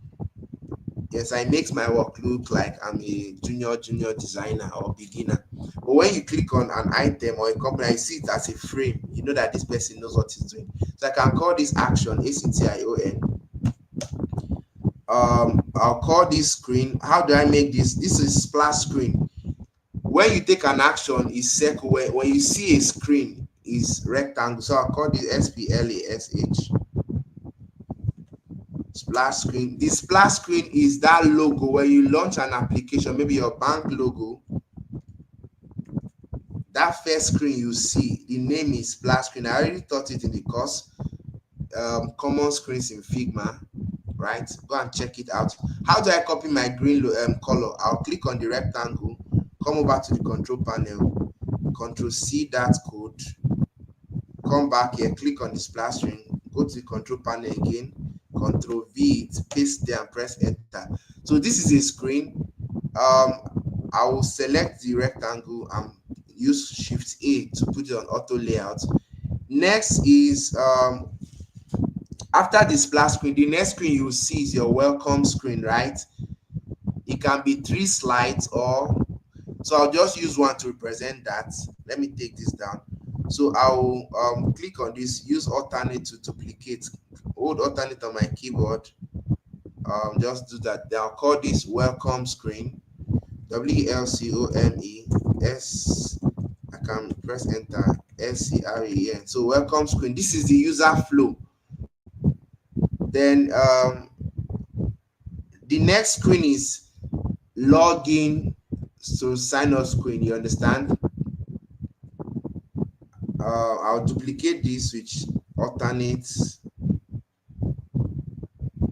Yes, it makes my work look like I'm a junior designer or beginner. But when you click on an item or a company, I see it as a frame. You know that this person knows what he's doing. So I can call this action ACTION. I'll call this screen. How do I make this? This is splash screen. When you take an action, is circle. When you see a screen, is rectangle. So I'll call this SPLASH. Splash screen. The splash screen is that logo where you launch an application, maybe your bank logo. That first screen you see, the name is splash screen. I already taught it in the course. Common screens in Figma, right? Go and check it out. How do I copy my green color? I'll click on the rectangle, come over to the control panel, Control C that code, come back here, click on the splash screen, go to the control panel again, Control V it, paste there and press enter. So this is a screen. I will select the rectangle and use Shift A to put it on auto layout. Next is after the splash screen, the next screen you will see is your welcome screen, right? It can be 3 slides or so. I'll just use one to represent that. Let me take this down. So I'll click on this, use alternate to duplicate, hold alternate on my keyboard. Just do that. Then I'll call this welcome screen. WLCOMES. I can press enter. SCREN. So welcome screen. This is the user flow. Then the next screen is login, so sign up screen. You understand? I'll duplicate this, which alternates.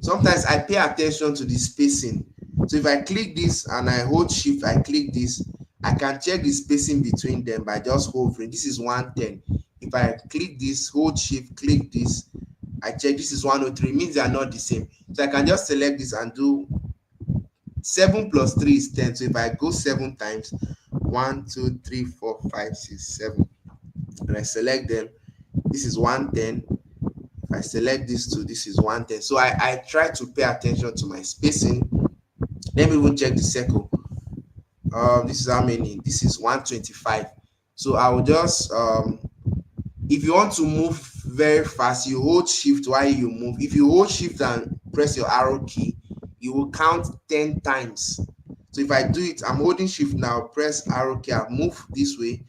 Sometimes I pay attention to the spacing. So if I click this and I hold shift, I click this, I can check the spacing between them by just hovering. This is 110. If I click this, hold shift, click this, I check this is 103, means they are not the same. So I can just select this and do 7 plus 3 is 10. So if I go 7 times, 1, 2, 3, 4, 5, 6, 7, and I select them, this is 110. If I select this two, this is 110. So I try to pay attention to my spacing. Let me even check the circle. This is how many? This is 125. So I will just if you want to move very fast, you hold shift while you move. If you hold shift and press your arrow key, you will count 10 times. So if I do it, I'm holding shift now, press arrow key, I've moved this way.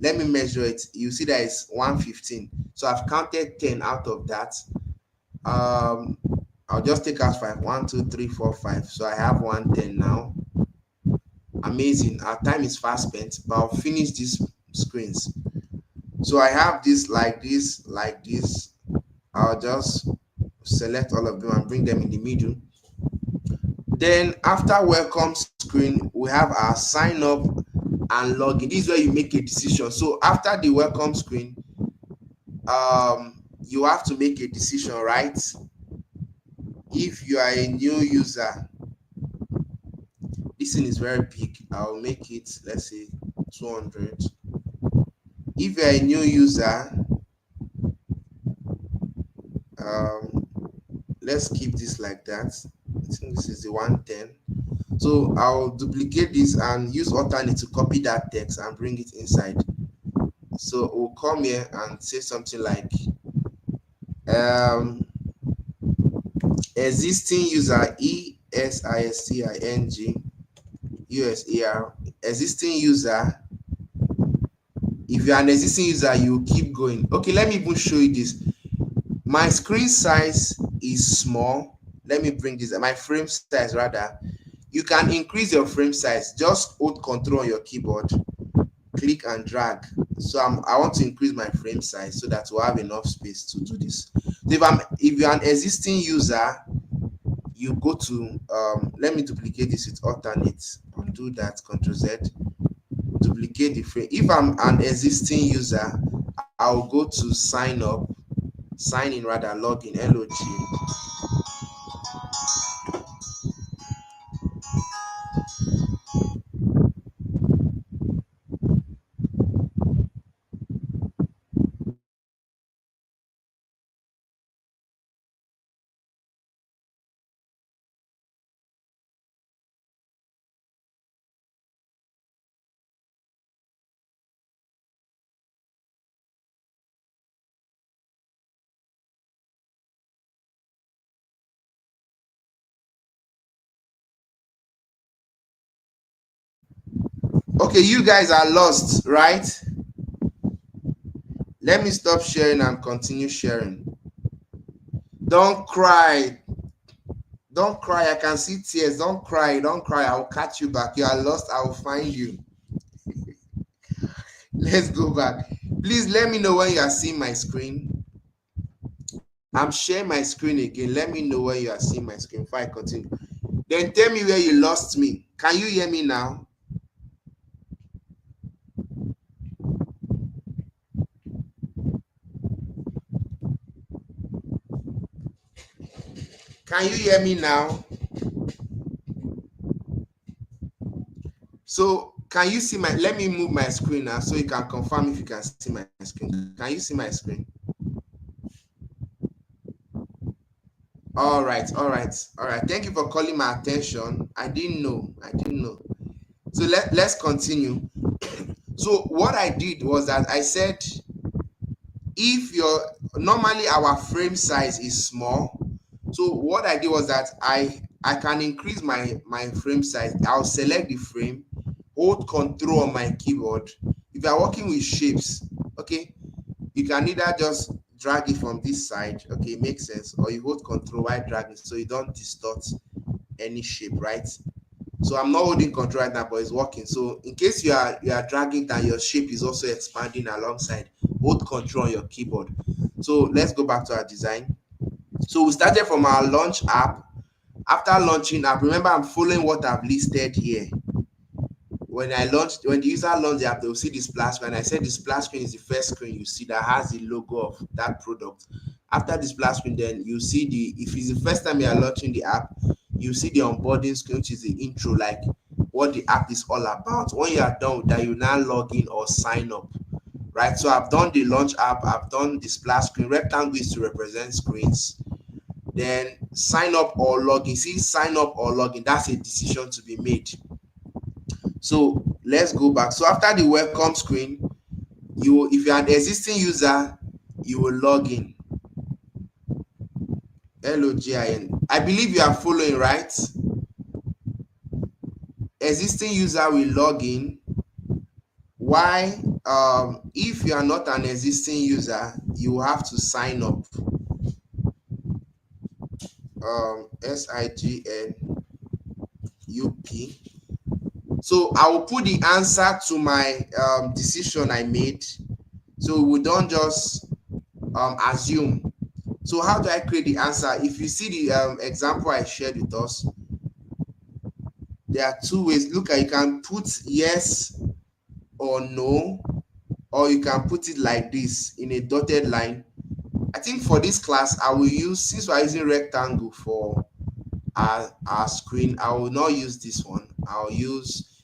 Let me measure it. You see that it's 115. So I've counted 10 out of that. I'll just take out 5. 1, 2, 3, 4, 5. So I have 110 now. Amazing. Our time is fast spent, but I'll finish these screens. So I have this like this, like this. I'll just select all of them and bring them in the middle. Then after welcome screen, we have our sign up and login. This is where you make a decision. So after the welcome screen, you have to make a decision, right? If you are a new user, this thing is very big. I'll make it, let's say 200. If you're a new user, let's keep this like that. I think this is the 110. So I'll duplicate this and use alternate to copy that text and bring it inside. So we'll come here and say something like existing user, ESISTING USER, existing user. If you're an existing user, you keep going. Okay, let me even show you this. My screen size is small. Let me bring this, my frame size rather. You can increase your frame size. Just hold control on your keyboard, click and drag. So I want to increase my frame size so that we'll have enough space to do this. So if you're an existing user, you go to let me duplicate this with alternate, undo that, Ctrl Z, duplicate the frame. If I'm an existing user, I'll go to sign up, sign in rather, login, log. Okay, you guys are lost, right? Let me stop sharing and continue sharing. Don't cry. Don't cry. I can see tears. Don't cry. Don't cry. I'll catch you back. You are lost. I will find you. Let's go back. Please let me know when you are seeing my screen. I'm sharing my screen again. Let me know when you are seeing my screen before I continue. Then tell me where you lost me. Can you hear me now? Can you hear me now? So can you see my, let me move my screen now so you can confirm if you can see my screen. Can you see my screen? All right. Thank you for calling my attention. I didn't know. So let's continue. So what I did was that I said, if normally our frame size is small. So what I did was that I can increase my frame size. I'll select the frame, hold control on my keyboard. If you are working with shapes, okay, you can either just drag it from this side, okay, makes sense, or you hold control while dragging so you don't distort any shape, right? So I'm not holding control right now, but it's working. So in case you are dragging down, your shape is also expanding alongside. Hold control on your keyboard. So let's go back to our design. So we started from our launch app. After launching app, remember I'm following what I've listed here. When the user launch the app, they'll see the splash screen. I said the splash screen is the first screen you see that has the logo of that product. After the splash screen, then you see if it's the first time you are launching the app, you see the onboarding screen, which is the intro, like what the app is all about. When you are done with that, you now log in or sign up. Right, so I've done the launch app, I've done the splash screen. Rectangle is to represent screens. Then sign up or login. See, sign up or login, that's a decision to be made. So let's go back. So after the welcome screen, if you're an existing user, you will log in. LOGIN. I believe you are following, right? Existing user will log in. Why? If you are not an existing user, you have to sign up. SIGNUP. So I will put the answer to my decision I made. So we don't just assume. So how do I create the answer? If you see the example I shared with us, there are two ways. Look, you can put yes or no, or you can put it like this in a dotted line. I think for this class, I will use, since we're using rectangle for our screen, I will not use this one.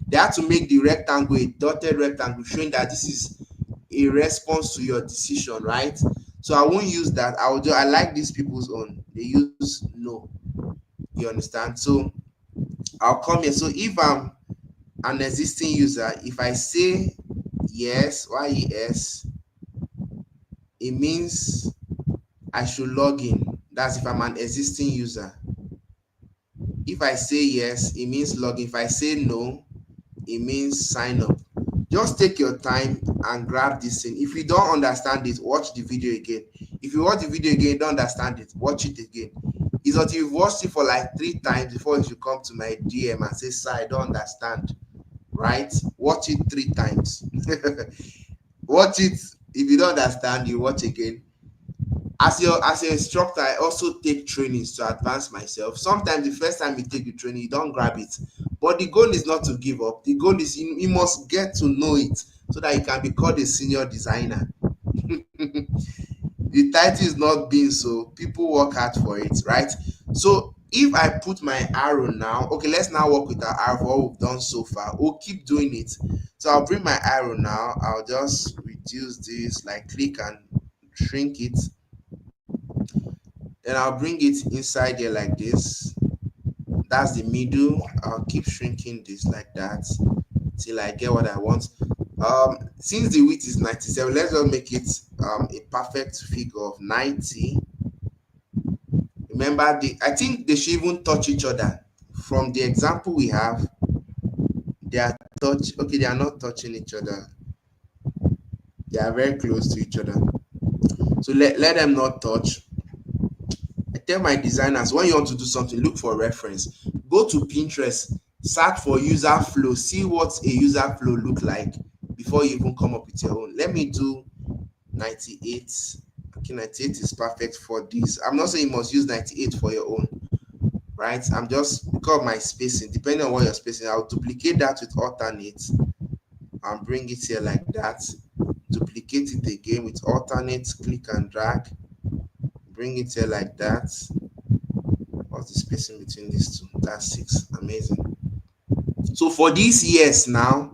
They have to make the rectangle a dotted rectangle, showing that this is a response to your decision, right? So I won't use that. I like these people's own. They use no. You understand? So I'll come here. So if I'm an existing user, if I say yes, yes, it means I should log in. That's if I'm an existing user. If I say yes, it means log in. If I say no, it means sign up. Just take your time and grab this thing. If you don't understand it, watch the video again. If you watch the video again, don't understand it, watch it again. It's until you've watched it for like 3 times before you should come to my DM and say, sir, I don't understand. Right? Watch it 3 times. Watch it. If you don't understand, you watch again. As an instructor, I also take trainings to advance myself. Sometimes the first time you take the training, you don't grab it. But the goal is not to give up. The goal is you must get to know it so that you can be called a senior designer. The title is not being so. People work hard for it, right? So if I put my arrow now, okay, let's now work with our arrow, what we've done so far. We'll keep doing it. So I'll bring my arrow now. I'll just reduce this, like click and shrink it. Then I'll bring it inside here like this. That's the middle. I'll keep shrinking this like that till I get what I want. Since the width is 97, let's just make it a perfect figure of 90. Remember, I think they should even touch each other. From the example we have, they are not touching each other. They are very close to each other. So let them not touch. I tell my designers, when you want to do something, look for reference. Go to Pinterest, search for user flow, see what a user flow look like before you even come up with your own. Let me do 98. Okay, 98 is perfect for this. I'm not saying you must use 98 for your own, right? I'm just, because of my spacing, depending on what you're spacing, I'll duplicate that with alternate and bring it here like that. Duplicate it again with alternate, click and drag. Bring it here like that. What's the spacing between these two? That's 6. Amazing. So for these years now,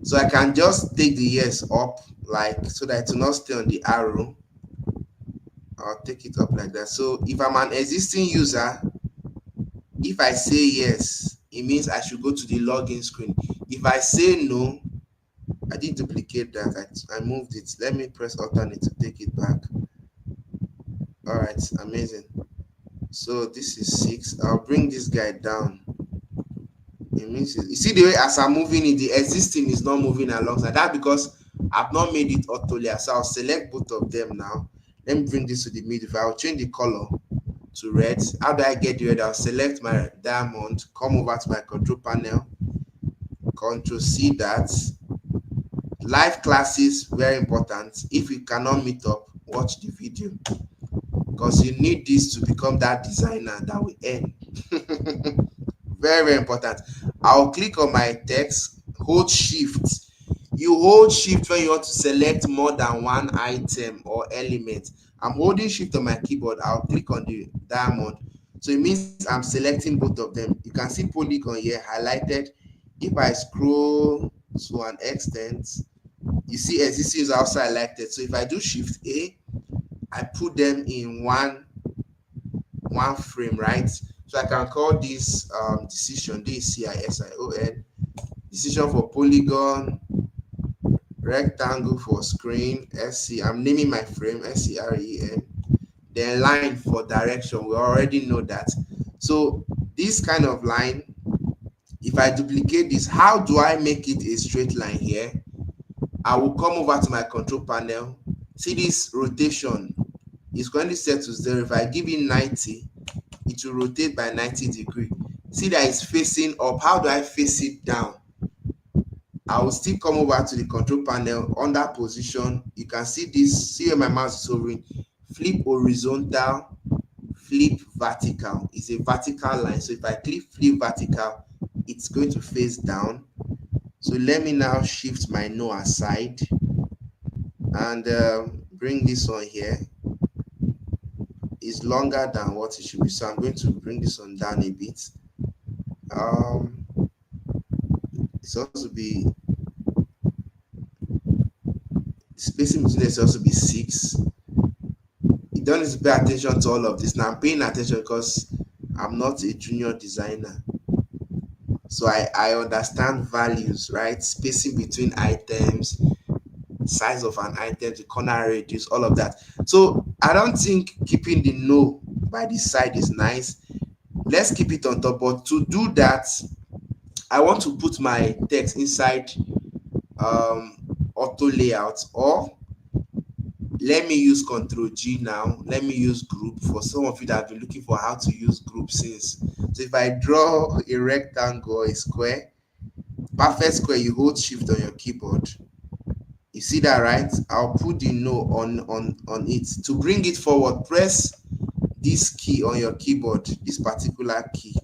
so I can just take the years up, like, so that it will not stay on the arrow. I'll take it up like that. So if I'm an existing user, if I say yes, it means I should go to the login screen. If I say no, I did duplicate that. I moved it. Let me press alternate to take it back. All right, amazing. So this is 6. I'll bring this guy down. It means you see the way as I'm moving it, the existing is not moving alongside that because I've not made it auto layer. So I'll select both of them now. Let me bring this to the middle. I'll change the color. to red. How do I get the red? I'll select my diamond, come over to my control panel, Control C that. Live classes, very important. If you cannot meet up, watch the video because you need this to become that designer that will earn. Very, very important. I'll click on my text, hold shift. You hold shift when you want to select more than one item or element. I'm holding shift on my keyboard. I'll click on the diamond. So it means I'm selecting both of them. You can see polygon here highlighted. If I scroll to an extent, you see existing is also highlighted. So if I do shift A, I put them in one frame, right? So I can call this decision, DCISION, decision for polygon, rectangle for screen, SC. I'm naming my frame SCREN. Then line for direction. We already know that. So this kind of line, if I duplicate this, how do I make it a straight line here? I will come over to my control panel. See this rotation is currently set to 0. If I give it 90, it will rotate by 90 degrees. See that it's facing up. How do I face it down? I will still come over to the control panel. Under position, you can see this. See where my mouse is hovering. Flip horizontal, flip vertical. It's a vertical line. So if I click flip vertical, it's going to face down. So let me now shift my no aside and bring this on here. It's longer than what it should be, so I'm going to bring this one down a bit. It's also be spacing between this also be 6. You don't need to pay attention to all of this. Now I'm paying attention because I'm not a junior designer, so I understand values, right? Spacing between items, size of an item, the corner radius, all of that. So I don't think keeping the no by the side is nice. Let's keep it on top. But to do that, I want to put my text inside auto layout, or let me use Control G now. Let me use group for some of you that have been looking for how to use group since. So if I draw a rectangle or a square, perfect square, you hold shift on your keyboard. You see that, right? I'll put the no on it. To bring it forward, press this key on your keyboard, this particular key.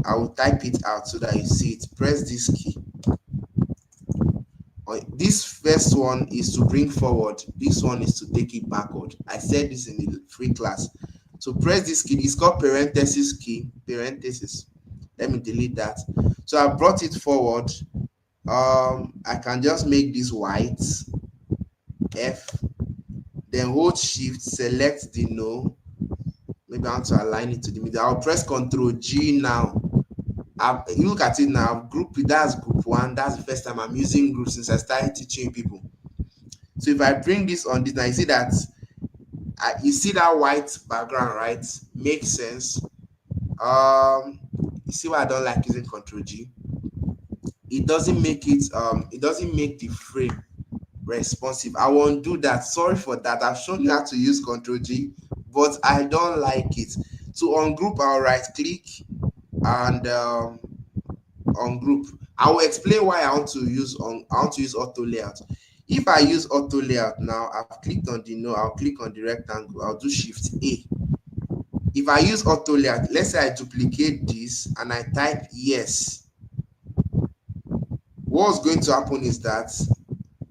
I will type it out so that you see it. Press this key. This first one is to bring forward. This one is to take it backward. I said this in the free class. So press this key. It's called parenthesis key. Parenthesis. Let me delete that. So I brought it forward. I can just make this white, F, then hold shift, select the no. Maybe I want to align it to the middle. I'll press Control G now. Look at it now. I've grouped it. That's group 1. That's the first time I'm using group since I started teaching people. So if I bring this on this now, you see that you see that white background, right? Makes sense. You see why I don't like using Control G? It doesn't make the frame responsive. I won't do that. Sorry for that. I've shown you how to use Control G, but I don't like it. So on group, I'll right click and on group. I will explain why I want to use auto layout. If I use auto layout now, I've clicked on the no, I'll click on the rectangle, I'll do shift A. If I use auto layout, let's say I duplicate this and I type yes. What's going to happen is that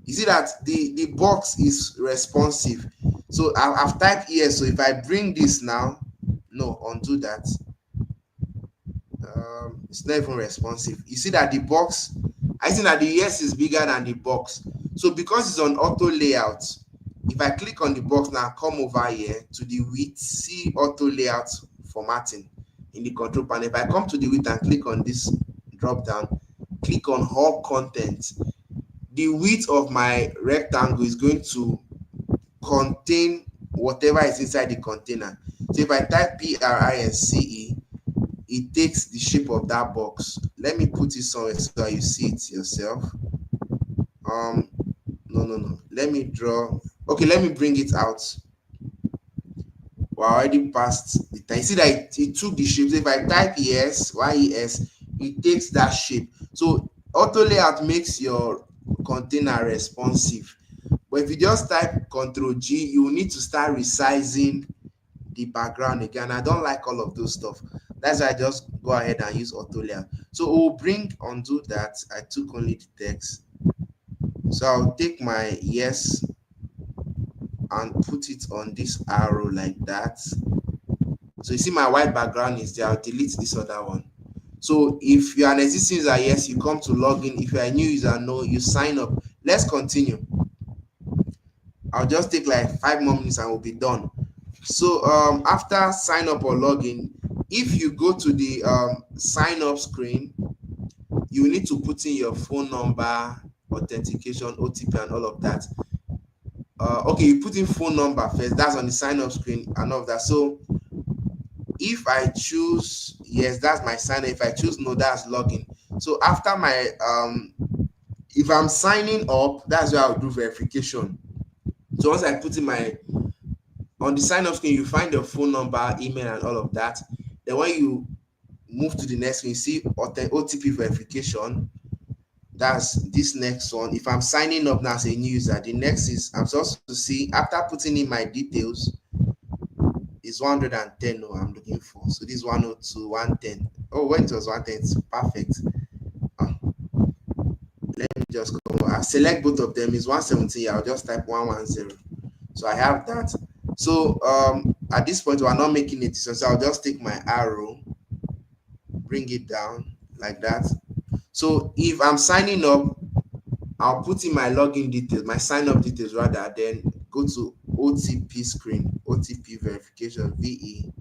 you see that the box is responsive. So I've typed yes. So if I bring this now, no, undo that. It's not even responsive. You see that the box, I think that the yes is bigger than the box. So because it's on auto layout, if I click on the box now, come over here to the width, see auto layout formatting in the control panel. If I come to the width and click on this drop down, click on all content, the width of my rectangle is going to contain whatever is inside the container. So if I type PRISCE, it takes the shape of that box. Let me put it somewhere so you see it yourself. No. Let me draw. Okay, let me bring it out. we're already past the time. You see that it took the shape. So if I type yes, yes, it takes that shape. So auto layout makes your container responsive. But if you just type Control G, you will need to start resizing the background again. I don't like all of those stuff. That's why I just go ahead and use auto layout. So we'll undo that. I took only the text. So I'll take my yes and put it on this arrow like that. So you see my white background is there. I'll delete this other one. So if you're an existing user, yes, you come to log in. If you're a new user, no, you sign up. Let's continue. I'll just take like 5 more minutes and we'll be done. So after sign up or login, if you go to the sign up screen, you need to put in your phone number, authentication, OTP, and all of that. Okay, you put in phone number first. That's on the sign up screen and all of that. So if I choose yes, that's my sign up. If I choose no, that's login. So after my if I'm signing up, that's where I'll do verification. So once I put in my on the sign up screen, you find your phone number, email, and all of that. Then when you move to the next screen, you see OTP verification. That's this next one. If I'm signing up now as a new user, the next is I'm supposed to see after putting in my details is 110. No, I'm looking for. So this 102, 110. Oh, when it was 110, it's perfect. Let me just go. I select both of them. Is 117. I'll just type 110. So I have that. So at this point, we're not making it. So I'll just take my arrow, bring it down like that. So if I'm signing up, I'll put in my login details, my sign up details rather, then go to OTP screen, OTP verification, VE,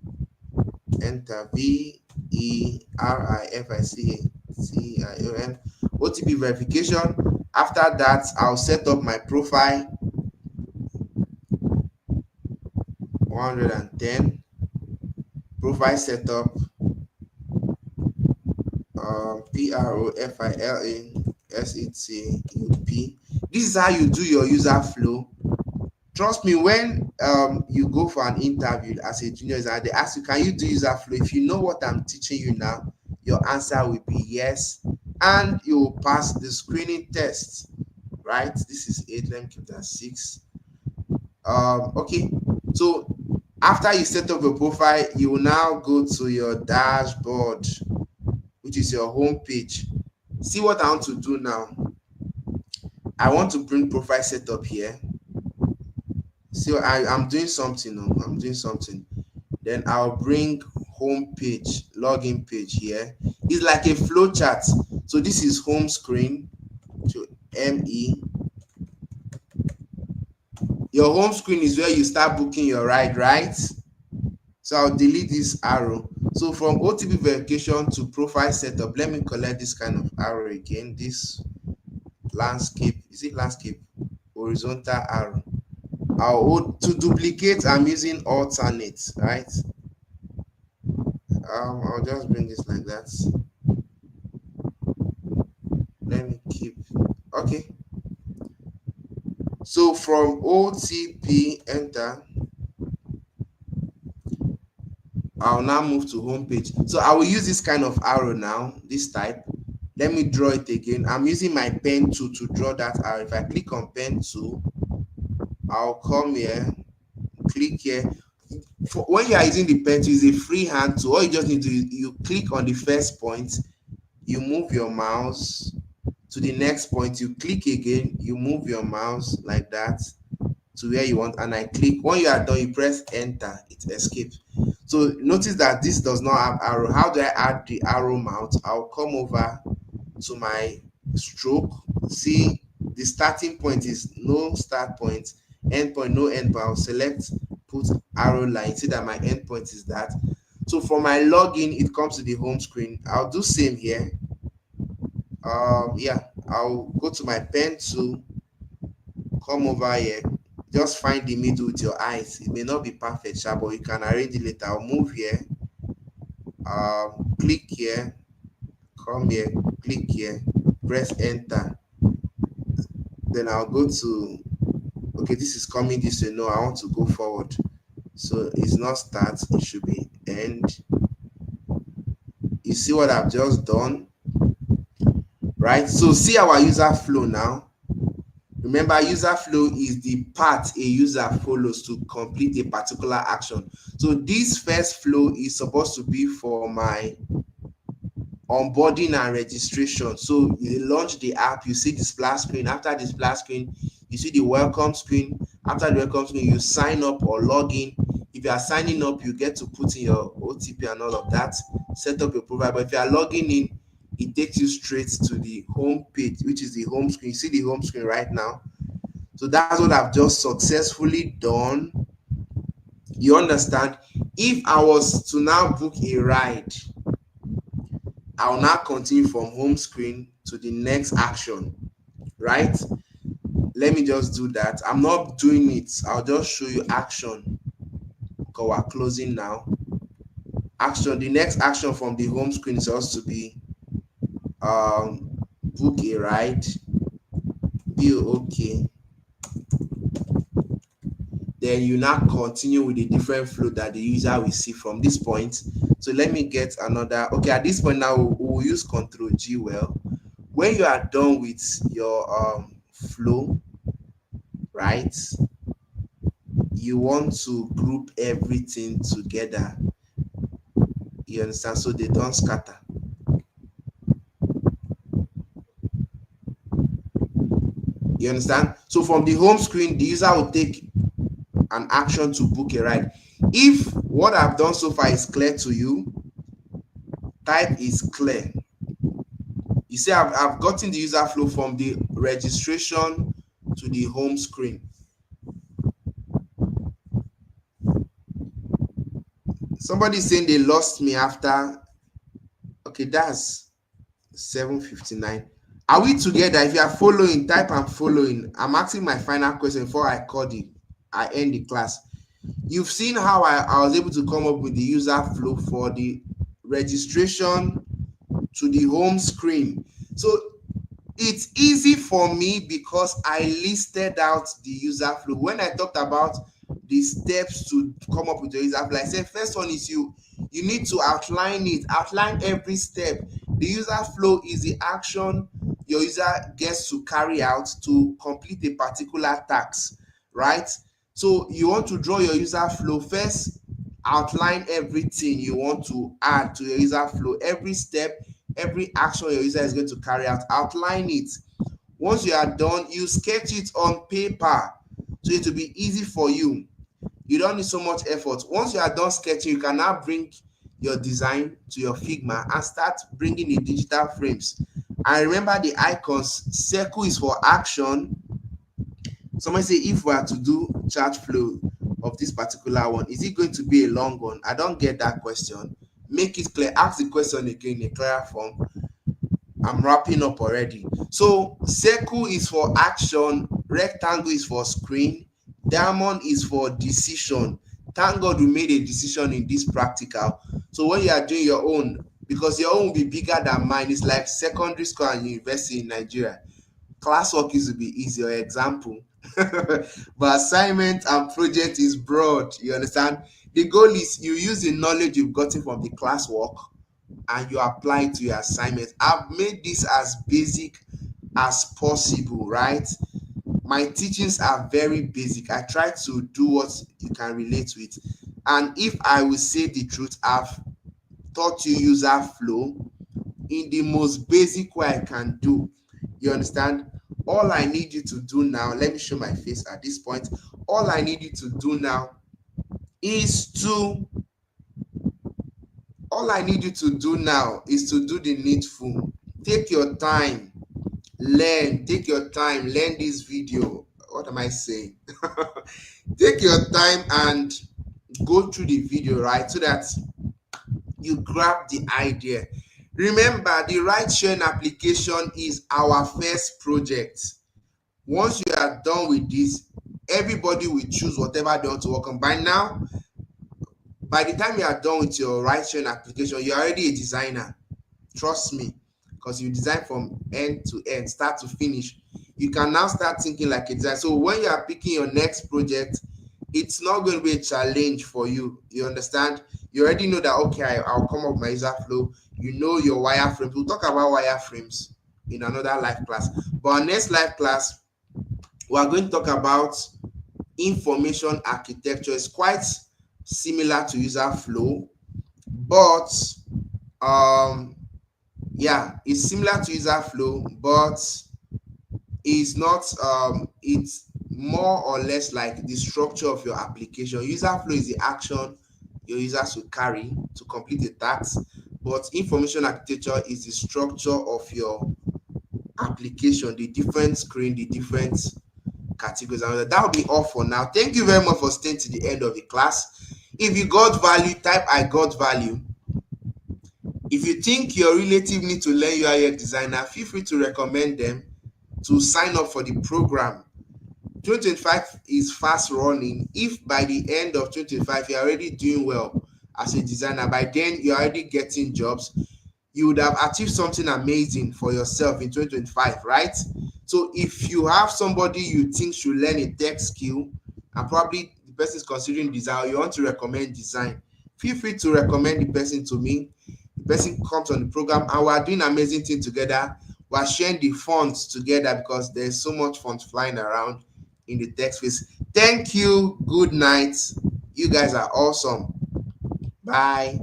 enter VERIFICATION, OTP verification. After that, I'll set up my profile, 110, profile setup, PROFILASETUP. This is how you do your user flow. Trust me, when you go for an interview as a junior user, they ask you, can you do user flow? If you know what I'm teaching you now, your answer will be yes, and you will pass the screening test, right? This is 8, let me keep that 6. Okay, so after you set up your profile, you will now go to your dashboard, which is your home page. See what I want to do now. I want to bring profile setup here. So I'm doing something. I'm doing something. Then I'll bring home page, login page here. It's like a flow chart. So this is home screen. So ME. Your home screen is where you start booking your ride, right? So I'll delete this arrow. So from OTP verification to profile setup, let me collect this kind of arrow again. This landscape, is it landscape? Horizontal arrow. To duplicate, I'm using alternate, right? I'll just bring this like that. Let me keep, okay. So from OTP, enter. I'll now move to home page. So I will use this kind of arrow now, this type. Let me draw it again. I'm using my pen tool to draw that arrow. If I click on pen tool, I'll come here, click here. When you are using the pen tool, it's a freehand tool. All you just need to do, you click on the first point, you move your mouse to the next point, you click again, you move your mouse like that to where you want, and I click. When you are done, you press enter, it escapes. So notice that this does not have arrow. How do I add the arrow mount? I'll come over to my stroke. See, the starting point is no start point, end point, no end point. I'll select put arrow line. See that my end point is that. So for my login, it comes to the home screen. I'll do same here. Yeah, I'll go to my pen tool, come over here, just find the middle with your eyes. It may not be perfect, but you can arrange it later. I'll move here, click here, come here, click here, press enter. Then I'll go to, okay, this is coming this way. No, I want to go forward. So it's not start, it should be end. You see what I've just done, right? So see our user flow now. Remember, user flow is the path a user follows to complete a particular action. So this first flow is supposed to be for my onboarding and registration. So you launch the app, you see the splash screen. After the splash screen, you see the welcome screen. After the welcome screen, you sign up or log in. If you are signing up, you get to put in your OTP and all of that, set up your profile. But if you are logging in, it takes you straight to the home page, which is the home screen. You see the home screen right now. So that's what I've just successfully done. You understand? If I was to now book a ride, I'll now continue from home screen to the next action, right? Let me just do that. I'm not doing it. I'll just show you action because we're closing now. Action. The next action from the home screen is also to be book a ride. Be okay. Then you now continue with the different flow that the user will see from this point. So let me get another. Okay, at this point now we'll use Control G. Well, when you are done with your flow, right, you want to group everything together. You understand? So they don't scatter. You understand? So from the home screen, the user will take an action to book a ride. If what I've done so far is clear to you, type is clear. You see, I've gotten the user flow from the registration to the home screen. Somebody saying they lost me after. Okay, that's 7:59. Are we together? If you are following, type I'm following. I'm asking my final question before I end the class. You've seen how I was able to come up with the user flow for the registration to the home screen. So it's easy for me because I listed out the user flow. When I talked about the steps to come up with the user flow, I said first one is you need to outline it, outline every step. The user flow is the action your user gets to carry out to complete a particular task, right? So you want to draw your user flow first, outline everything you want to add to your user flow, every step, every action your user is going to carry out, outline it. Once you are done, you sketch it on paper so it will be easy for you. You don't need so much effort. Once you are done sketching, you can now bring your design to your Figma and start bringing the digital frames. And remember the icons. Circle is for action. Somebody say, if we are to do chart flow of this particular one, is it going to be a long one? I don't get that question. Make it clear. Ask the question again in a clearer form. I'm wrapping up already. So circle is for action, rectangle is for screen, diamond is for decision. Thank God we made a decision in this practical. So when you are doing your own, because your own will be bigger than mine, it's like secondary school and university in Nigeria. Classwork is to be easier example. But assignment and project is broad. You understand? The goal is you use the knowledge you've gotten from the classwork and you apply it to your assignment. I've made this as basic as possible, right? My teachings are very basic. I try to do what you can relate with. And if I will say the truth, I've taught you user flow in the most basic way I can do. You understand? All I need you to do now, let me show my face at this point. All I need you to do now is to do the needful. Take your time, learn this video. What am I saying? Take your time and go through the video, right, so that you grab the idea. Remember, the ride sharing application is our first project. Once you are done with this, everybody will choose whatever they want to work on. By now, by the time you are done with your ride sharing application, you're already a designer. Trust me, because you design from end to end, start to finish. You can now start thinking like a designer. So when you are picking your next project, it's not going to be a challenge for you. You understand? You already know that, okay, I'll come up with my user flow. You know your wireframes. We'll talk about wireframes in another live class. But our next live class, we are going to talk about information architecture. It's quite similar to user flow, but um yeah, it's similar to user flow, but is not it's more or less like the structure of your application. User flow is the action your users will carry to complete the task, but information architecture is the structure of your application, the different screen, the different categories. And that will be all for now. Thank you very much for staying to the end of the class. If you got value, type I got value. If you think your relative need to learn UI designer, feel free to recommend them to sign up for the program. 2025 is fast running. If by the end of 2025 you're already doing well as a designer, by then you're already getting jobs, you would have achieved something amazing for yourself in 2025, right? So if you have somebody you think should learn a tech skill and probably the person is considering design, or you want to recommend design, feel free to recommend the person to me. The person comes on the program and we are doing amazing things together. We are sharing the funds together because there's so much funds flying around in the tech space. Thank you. Good night. You guys are awesome. Bye.